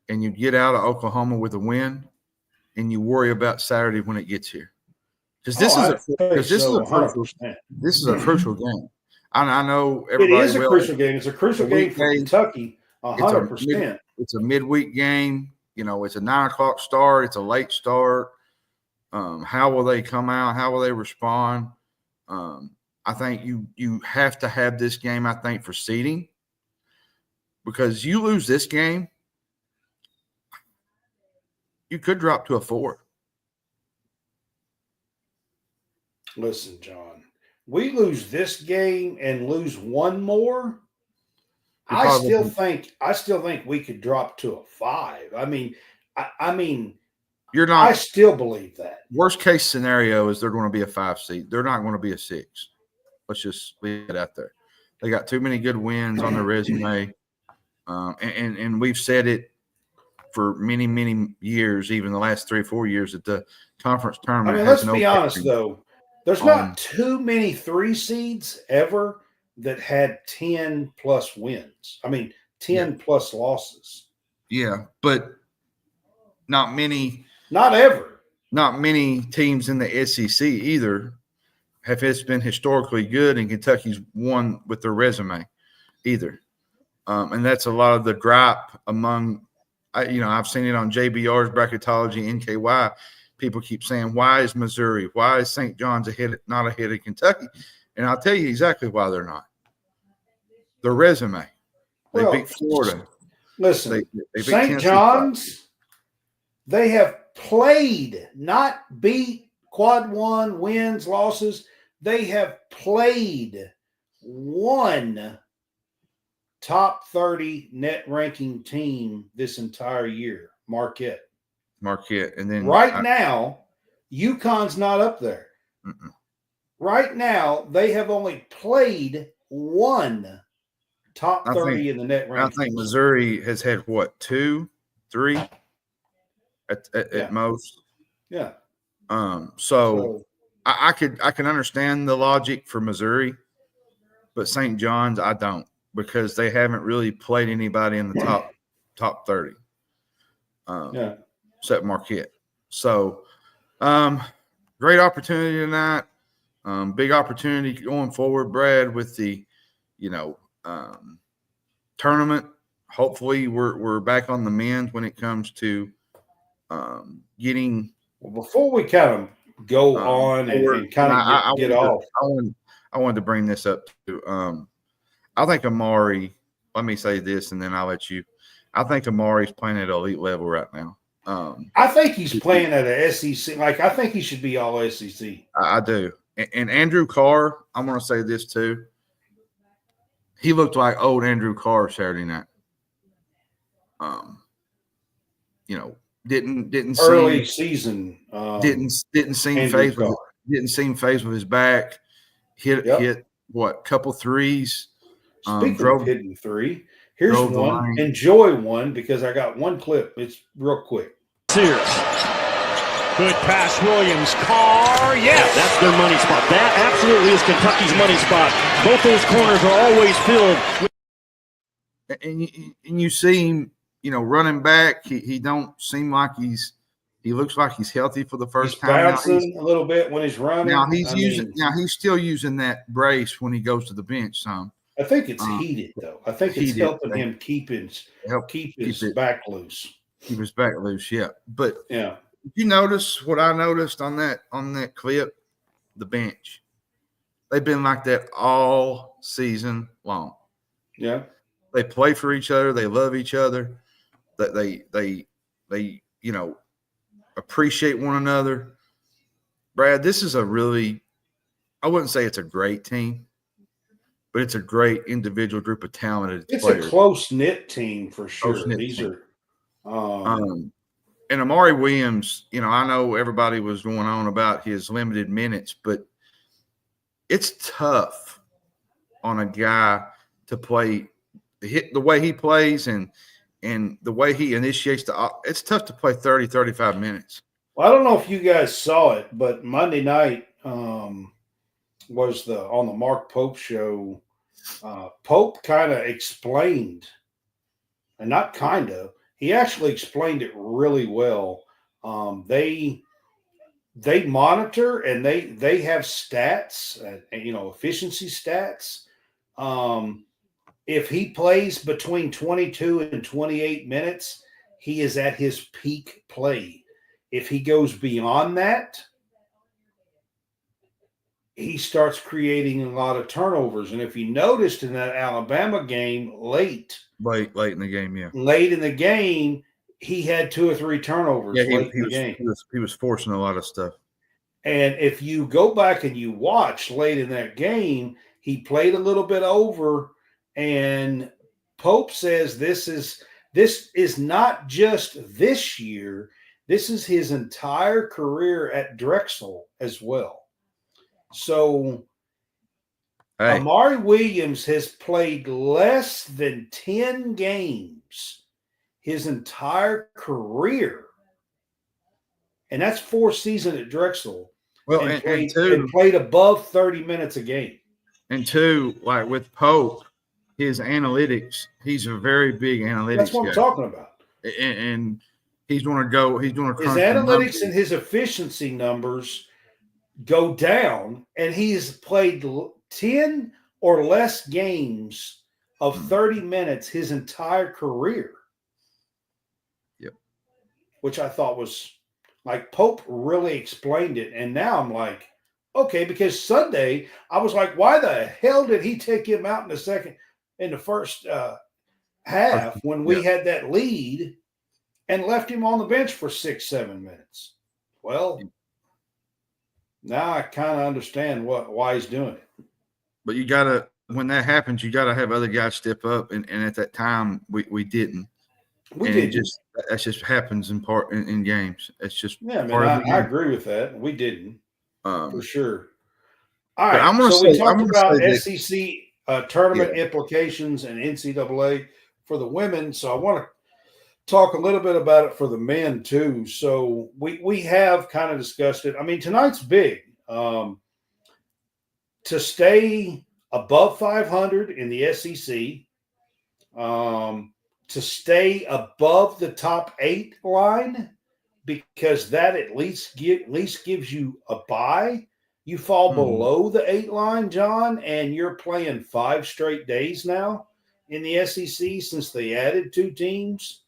and you get out of Oklahoma with a win and you worry about Saturday when it gets here. Because this is a crucial game. I know everybody. It is a crucial game. It's a crucial game for Kentucky, 100%. It's a midweek game. It's a 9:00 start. It's a late start. How will they come out? How will they respond? I think you have to have this game, I think, for seeding. Because you lose this game, you could drop to a 4. Listen, John, we lose this game and lose one more. You're I probably still think we could drop to a 5. I mean, you're I not. still believe that. Worst case scenario is they're going to be a 5 seed. They're not going to be a 6. Let's just leave it out there. They got too many good wins on their resume, and we've said it for many, many years, even the last 3 or 4 years, that the conference tournament. Let's be honest though. There's not too many 3 seeds ever that had 10 plus wins. 10 plus losses. Yeah, but not many. Not ever. Not many teams in the SEC either have been historically good, and Kentucky's won with their resume either. And that's a lot of the gripe among, I've seen it on JBR's bracketology, NKY. People keep saying, why is Missouri, why is St. John's not ahead of Kentucky? And I'll tell you exactly why they're not. Their resume. They beat Florida. Listen, they beat St. John's, they have played, not beat, quad one, wins, losses. They have played one top 30 net ranking team this entire year, Marquette. And then now, UConn's not up there. Mm-mm. Right now, they have only played one top 30 in the net ranking. I think Missouri has had, 2, 3 at most. Yeah. So I can understand the logic for Missouri, but St. John's I don't, because they haven't really played anybody in the top 30. Except Marquette. So great opportunity tonight. Big opportunity going forward, Brad, with the tournament. Hopefully we're back on the mend when it comes to getting. Well, before we kind of go on and kind of get off, I wanted to bring this up too. I think Amari. Let me say this, and then I'll let you. I think Amari's playing at elite level right now. I think he's playing at a SEC. I think he should be all SEC. I do. And Andrew Carr, I'm going to say this too. He looked like old Andrew Carr Saturday night. Didn't early season. Didn't seem phased with his back. Hit what, couple threes. Speaking of hitting three, here's one. Enjoy one, because I got one clip. It's real quick. Sears. Good pass, Williams. Carr, yes. That's their money spot. That absolutely is Kentucky's money spot. Both those corners are always filled. And you see him, running back. He don't seem like he looks like he's healthy for the first time. Bouncing a little bit when he's running. Now he's still using that brace when he goes to the bench some. I think it's heated though. I think it's helping him keep his back loose. Keep his back loose, yeah. But yeah. You notice what I noticed on that clip? The bench. They've been like that all season long. Yeah. They play for each other. They love each other. That they appreciate one another. Brad, this is I wouldn't say it's a great team, but it's a great individual group of talented players. It's a close-knit team for sure. These are and Amari Williams, I know everybody was going on about his limited minutes, but it's tough on a guy to play the way he plays and the way he initiates it's tough to play 30, 35 minutes. Well, I don't know if you guys saw it, but Monday night was on the Mark Pope show. Pope kind of explained, and not kind of, he actually explained it really well. They monitor and they have stats, efficiency stats. If he plays between 22 and 28 minutes, he is at his peak play. If he goes beyond that, he starts creating a lot of turnovers. And if you noticed in that Alabama game late in the game, yeah. Late in the game, he had 2 or 3 turnovers late in the game. He was forcing a lot of stuff. And if you go back and you watch late in that game, he played a little bit over, and Pope says this is not just this year. This is his entire career at Drexel as well. So Amari Williams has played less than 10 games his entire career. And that's 4 seasons at Drexel. Well, and played above 30 minutes a game. And 2, like with Pope, his analytics, he's a very big analytics That's what guy. I'm talking about. And he's going to go – he's going to his analytics and his efficiency numbers go down, and he's played 10 or less games of 30 minutes his entire career. Yep. Which I thought was like Pope really explained it. And now I'm like, okay, because Sunday I was like, why the hell did he take him out in the first half when we had that lead and left him on the bench for 6-7 minutes? Well, now I kind of understand why he's doing it. But you got to, when that happens, you got to have other guys step up. And at that time, we didn't. That just happens in games. It's just I agree with that. We didn't for sure. All right, we talked about SEC tournament implications and NCAA for the women. So I want to talk a little bit about it for the men too. So we have kind of discussed it. I mean, tonight's big. To stay above 500 in the SEC. To stay above the top 8 line, because that at least gives you a bye. You fall below the 8 line, John, and you're playing 5 straight days now in the SEC since they added 2 teams.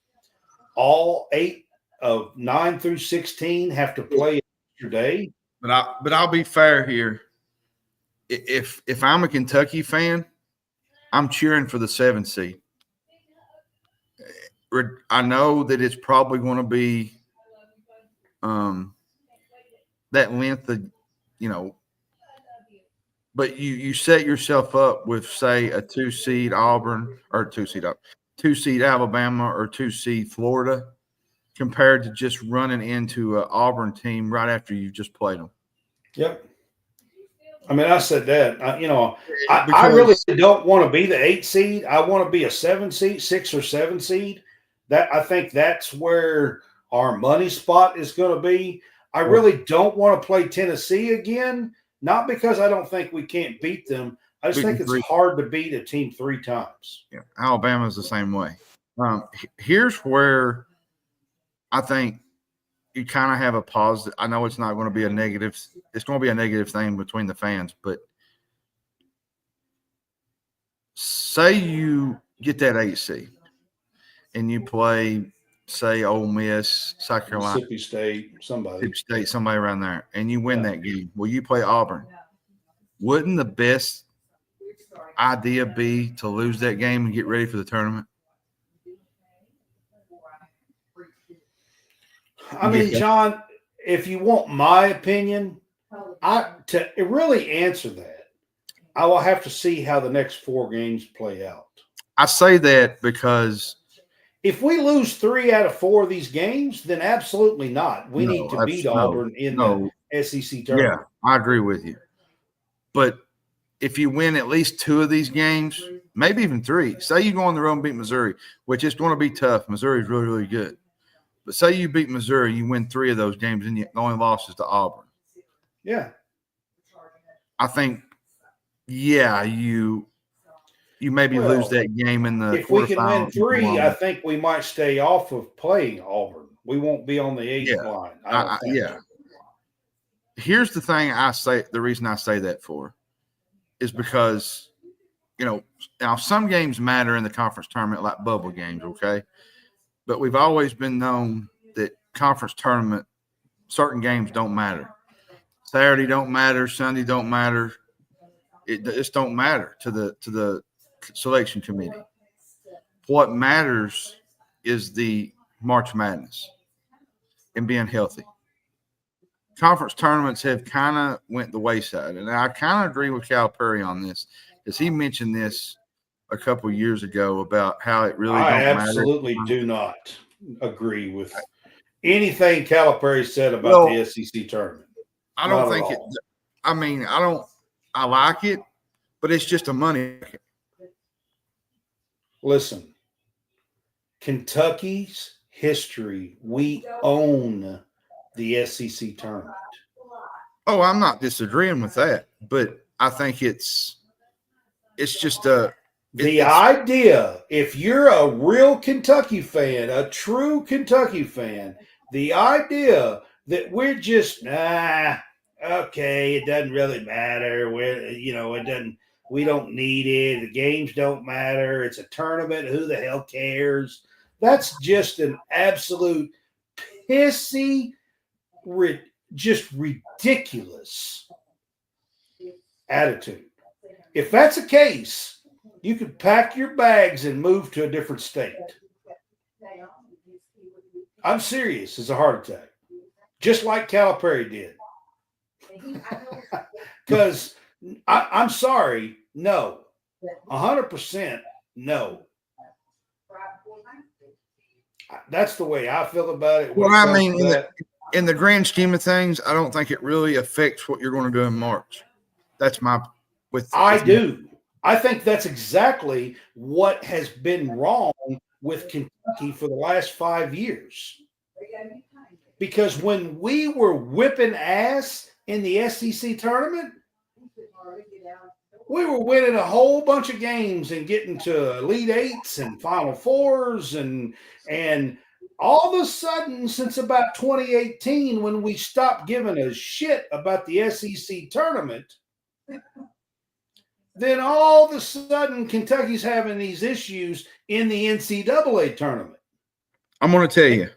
All 8 of 9 through 16 have to play an extra day. But I'll be fair here. If I'm a Kentucky fan, I'm cheering for the 7 seed. I know that it's probably going to be that length of, but you set yourself up with, say, a 2 seed Auburn or 2 seed Alabama or 2 seed Florida compared to just running into an Auburn team right after you just played them. Yep. I mean, I said that. I really don't want to be the 8 seed. I want to be a 7 seed, 6 or 7 seed. I think that's where our money spot is going to be. I really don't want to play Tennessee again, not because I don't think we can't beat them. I just think it's hard to beat a team 3 times. Yeah, Alabama's the same way. Here's where I think you kind of have a positive. I know it's not going to be a negative. It's going to be a negative thing between the fans, but say you get that 8 seed and you play, say, Ole Miss, South Carolina, Mississippi State, somebody around there, and you win that game. Well, you play Auburn. Wouldn't the best idea be to lose that game and get ready for the tournament? I mean, John, if you want my opinion, to really answer that, I will have to see how the next 4 games play out. I say that because if we lose 3 out of 4 of these games, then absolutely not. We need to beat Auburn in the SEC tournament. Yeah, I agree with you. But if you win at least 2 of these games, maybe even 3, say you go on the road and beat Missouri, which is going to be tough. Missouri is really, really good. But say you beat Missouri, you win 3 of those games, and the only loss is to Auburn. Yeah. I think, you maybe lose that game in the if we can win 3, I think we might stay off of playing Auburn. We won't be on the 8th line. Here's the thing the reason I say that for is because, now some games matter in the conference tournament like bubble games, okay? But we've always been known that conference tournament, certain games don't matter. Saturday don't matter. Sunday don't matter. It just don't matter to the selection committee. What matters is the March Madness and being healthy. Conference tournaments have kind of went the wayside, and I kind of agree with Calipari on this because he mentioned this a couple years ago about how it really I don't absolutely matter. do not agree with anything Calipari said about the SEC tournament. I don't Not think at it. all. I mean, I like it, but it's just a money. Listen, Kentucky's history, we own the SEC tournament. Oh, I'm not disagreeing with that, but I think it's just a The idea, if you're a real Kentucky fan, a true Kentucky fan, the idea that we're just okay, it doesn't really matter. It doesn't. We don't need it. The games don't matter. It's a tournament. Who the hell cares? That's just an absolute pissy, just ridiculous attitude. If that's the case, you could pack your bags and move to a different state. I'm serious. It's a heart attack. Just like Calipari did. Because I'm sorry, no. 100% no. That's the way I feel about it. Well, I mean, in the grand scheme of things, I don't think it really affects what you're going to do in March. That's my I do. I think that's exactly what has been wrong with Kentucky for the last 5 years. Because when we were whipping ass in the SEC tournament, we were winning a whole bunch of games and getting to Elite Eights and Final Fours and all of a sudden, since about 2018, when we stopped giving a shit about the SEC tournament, then all of a sudden Kentucky's having these issues in the NCAA tournament. I'm going to tell you.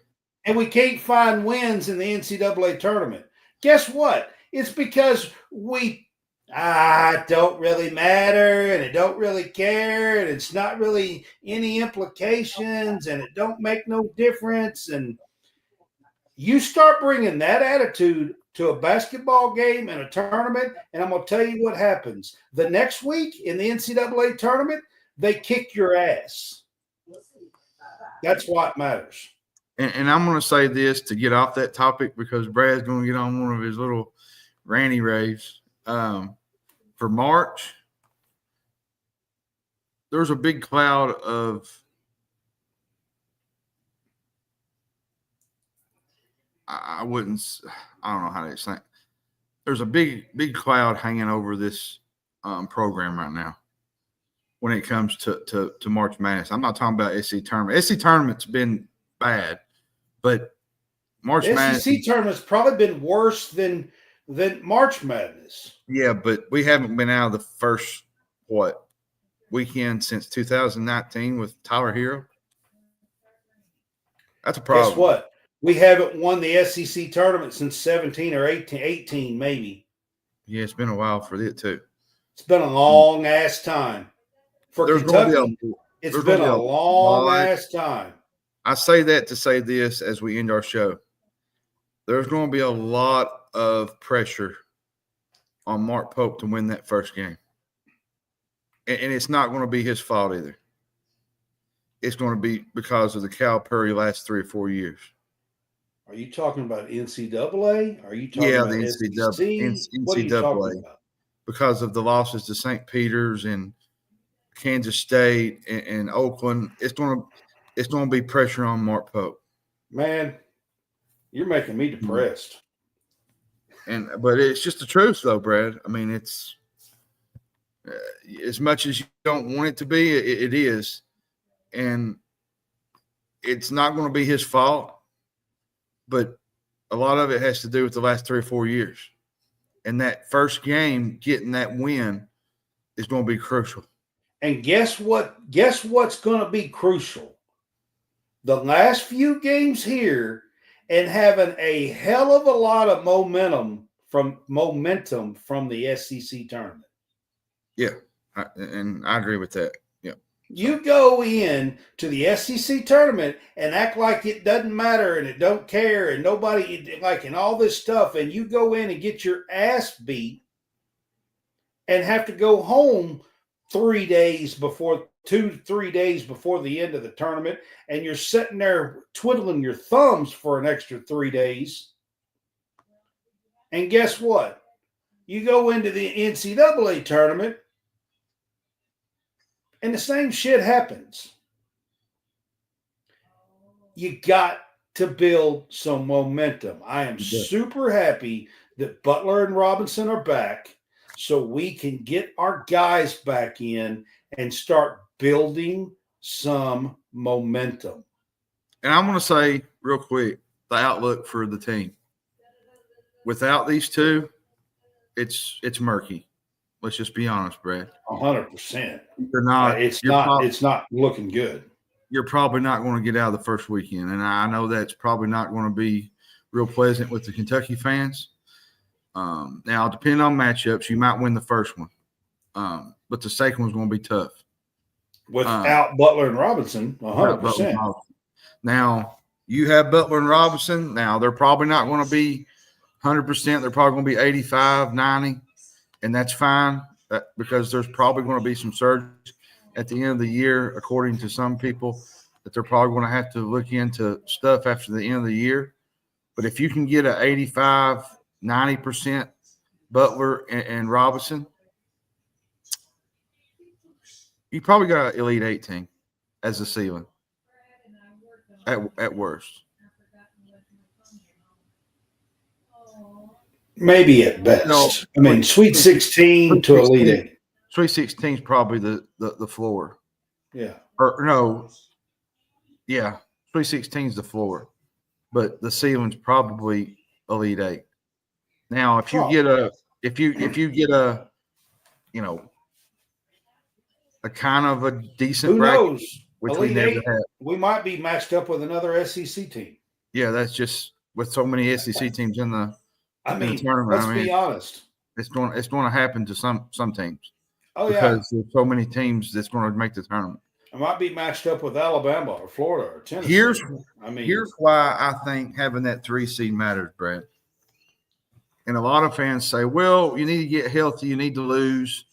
And we can't find wins in the NCAA tournament. Guess what? It's because we don't really matter and it don't really care and it's not really any implications and it don't make no difference. And you start bringing that attitude to a basketball game and a tournament, and I'm going to tell you what happens. The next week in the NCAA tournament, they kick your ass. That's why it matters. And I'm going to say this to get off that topic because Brad's going to get on one of his little ranty raves. For March, there's a big cloud of I don't know how to explain it. There's a big cloud hanging over this program right now when it comes to March Madness. I'm not talking about SEC tournament. SEC tournament's been bad, but March Madness. SEC tournament's probably been worse than March Madness. Yeah, but we haven't been out of the first weekend since 2019 with Tyler Hero. That's a problem. Guess what? We haven't won the SEC tournament since 17 or 18 maybe. Yeah, it's been a while for it too. It's been a long ass time. For Kentucky, it's been a long ass time. I say that to say this as we end our show. There's going to be a lot of pressure on Mark Pope to win that first game. And it's not going to be his fault either. It's going to be because of the Calipari last 3 or 4 years. Are you talking about NCAA? Are you talking about the NCAA? What are you talking about? Because of the losses to St. Peter's and Kansas State and Oakland, it's going to be pressure on Mark Pope. Man, you're making me depressed. But it's just the truth, though, Brad. I mean, it's as much as you don't want it to be, it is, and it's not going to be his fault. But a lot of it has to do with the last 3 or 4 years. And that first game, getting that win, is going to be crucial. And guess what? Guess what's going to be crucial? The last few games here and having a hell of a lot of momentum from the SEC tournament. Yeah, and I agree with that. Yeah. You go in to the SEC tournament and act like it doesn't matter and it don't care and nobody like and all this stuff, and you go in and get your ass beat and have to go home 3 days before 2-3 days before the end of the tournament, and you're sitting there twiddling your thumbs for an extra 3 days. And guess what? You go into the NCAA tournament and the same shit happens. You got to build some momentum. I am super happy that Butler and Robinson are back so we can get our guys back in and start building some momentum. And I'm going to say real quick, the outlook for the team. Without these two, it's murky. Let's just be honest, Brad. 100%. You're not. It's not looking good. You're probably not going to get out of the first weekend, and I know that's probably not going to be real pleasant with the Kentucky fans. Now, depending on matchups, you might win the first one, but the second one's going to be tough. Without Butler and Robinson, 100%. Now, you have Butler and Robinson. Now, they're probably not going to be 100%. They're probably going to be 85, 90. And that's fine because there's probably going to be some surges at the end of the year, according to some people, that they're probably going to have to look into stuff after the end of the year. But if you can get an 85, 90% Butler and Robinson, you probably got an Elite 8 team as the ceiling at worst. Maybe at best. No, I mean, Sweet 16 to Elite 8. Sweet 16 is probably the floor. Yeah. Or no. Yeah. Sweet 16 is the floor. But the ceiling's probably Elite 8. Now, if you get a kind of a decent who bracket, knows? which Elite we never 8, had. we might be matched up with another SEC team. Yeah, that's just with so many SEC teams in the tournament. Let's be honest. It's going to happen to some teams. Oh, because there's so many teams that's going to make the tournament. I might be matched up with Alabama or Florida or Tennessee. Here's why I think having that 3 seed matters, Brad. And a lot of fans say, well, you need to get healthy. You need to lose,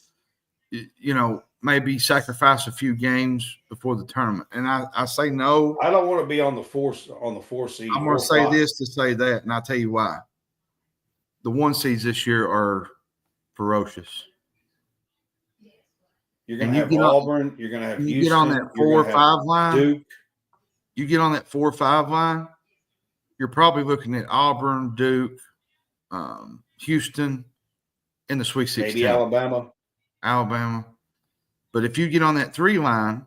maybe sacrifice a few games before the tournament. And I say no. I don't want to be on the 4 seed. I'm going to say this to say that, and I'll tell you why. The 1 seeds this year are ferocious. You're going to have Auburn. You're going to have Houston. You get on that 4 or 5 line. Duke. You get on that 4 or 5 line, you're probably looking at Auburn, Duke, Houston in the Sweet 16. Maybe Alabama. But if you get on that 3 line,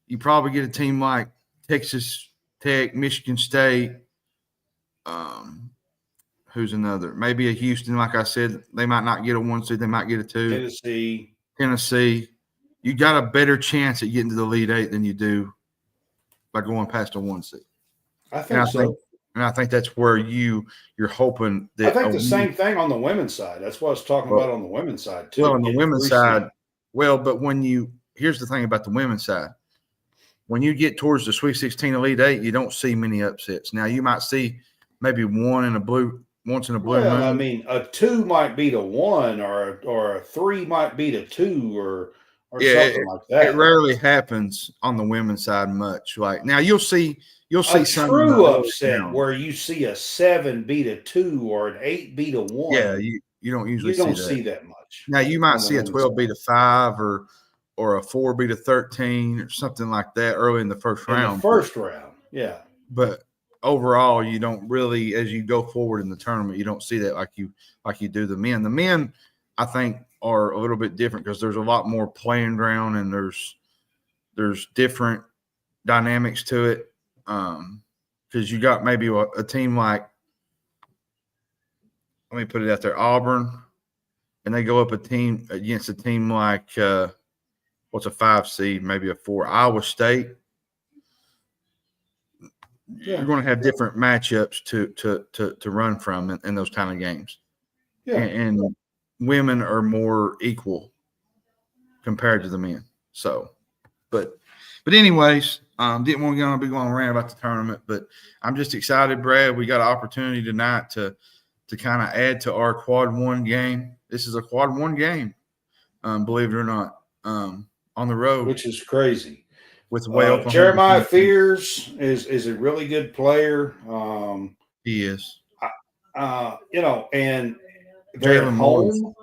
you probably get a team like Texas Tech, Michigan State. Who's another? Maybe a Houston. Like I said, they might not get a 1 seed. They might get a 2. Tennessee. You got a better chance at getting to the Elite 8 than you do by going past a 1 seed. I think so. And I think that's where you're hoping that. I think the same thing on the women's side. That's what I was talking about on the women's side too. Well, on the women's side, but here's the thing about the women's side. When you get towards the Sweet 16 Elite 8, you don't see many upsets. Now you might see maybe once in a blue moon. I mean, a 2 might beat a 1, or a 3 might beat a 2, or something like that. It rarely happens on the women's side much. Like now, you'll see a true upset where you see a 7 beat a 2 or an 8 beat a 1. Yeah, you don't usually see that much. Now you might see a 12 beat a 5 or a 4 beat a 13 or something like that early in the first round. Yeah. But overall, you don't really, as you go forward in the tournament, you don't see that like you do the men. The men, I think, are a little bit different because there's a lot more playing ground and there's different dynamics to it. Because you got maybe a team like, let me put it out there, Auburn, and they go up against a team like what's a 5 seed, maybe a 4, Iowa State. Yeah. You're going to have different matchups to run from in those kind of games. Yeah. And women are more equal compared to the men. So But anyways, didn't want to get on a big long rant about the tournament, but I'm just excited, Brad. We got an opportunity tonight to kind of add to our quad one game. This is a quad one game, believe it or not, on the road, which is crazy. With Oklahoma. Jeremiah Fears is a really good player. He is. And they're at home.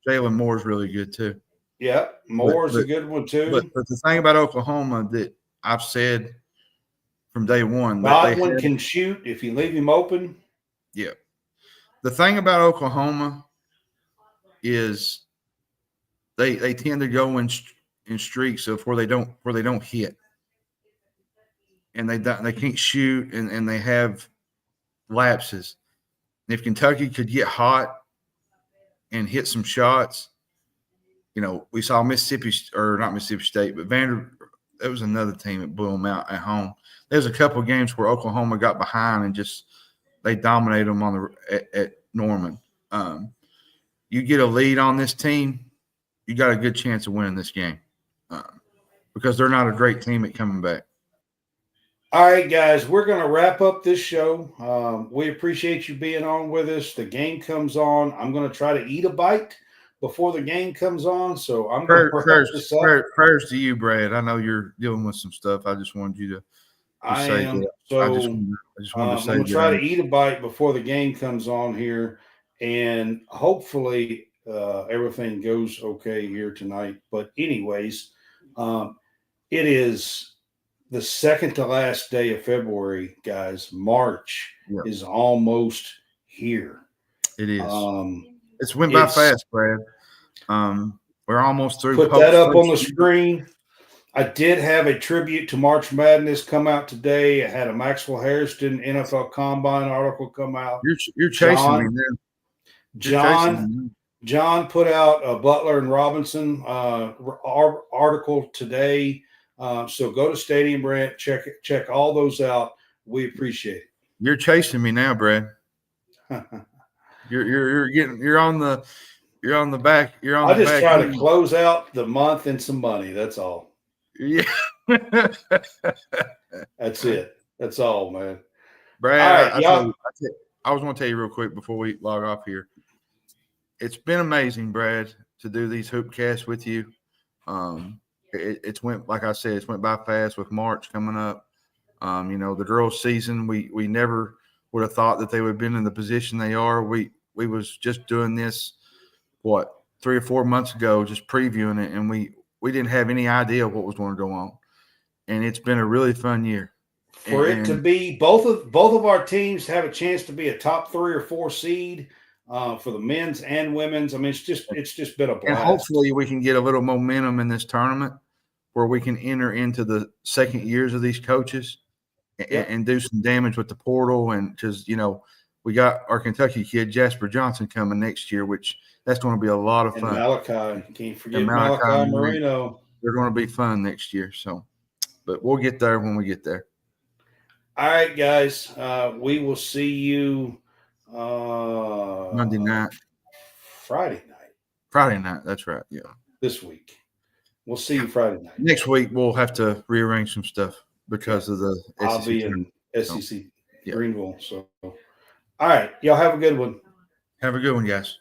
Jalen Moore's really good too. Yeah, Moore's a good one too. But the thing about Oklahoma that I've said from day one, Godwin can shoot if you leave him open. Yeah. The thing about Oklahoma is they tend to go in streaks of where they don't hit, and they can't shoot, and they have lapses. If Kentucky could get hot and hit some shots, we saw not Mississippi State, but there was another team that blew them out at home. There's a couple of games where Oklahoma got behind and just they dominated them at Norman. You get a lead on this team, you got a good chance of winning this game because they're not a great team at coming back. All right, guys, we're going to wrap up this show. We appreciate you being on with us. The game comes on. I'm going to try to eat a bite before the game comes on, so I'm going to wrap this up. Prayers to you, Brad. I know you're dealing with some stuff. I just wanted you to say am. that. So I just wanted to say I'm going to try to eat a bite before the game comes on here, and hopefully everything goes okay here tonight. But anyways, it is the second to last day of February, guys. March is almost here. It is. It's went by fast, Brad. We're almost through. Put that up on the screen. I did have a tribute to March Madness come out today. I had a Maxwell Hairston NFL Combine article come out. You're chasing me, man. John put out a Butler and Robinson article today. So go to Stadium Brand, check all those out. We appreciate it. You're chasing me now, Brad. You're on the back. I just try to close out the month and some money. That's all. Yeah. That's it. That's all, man. Brad, all right, I was going to tell you real quick before we log off here. It's been amazing, Brad, to do these HoopsCasts with you. It's went, like I said, it's went by fast with March coming up. The girls' season, we never would have thought that they would have been in the position they are. We was just doing this, 3 or 4 months ago, just previewing it, and we didn't have any idea what was going to go on. And it's been a really fun year. For it to be both of our teams have a chance to be a top 3 or 4 seed for the men's and women's. I mean, it's just been a blast. And hopefully we can get a little momentum in this tournament where we can enter into the second years of these coaches and do some damage with the portal. And because, we got our Kentucky kid, Jasper Johnson, coming next year, which that's going to be a lot of fun. And Malachi. Can't forget Malachi Marino. They're going to be fun next year. So, but we'll get there when we get there. All right, guys. We will see you Monday night. Friday night. Friday night. That's right. Yeah. This week. We'll see you Friday night. Next week, we'll have to rearrange some stuff because of the SEC. I'll be in SEC Greenville. So, all right. Y'all have a good one. Have a good one, guys.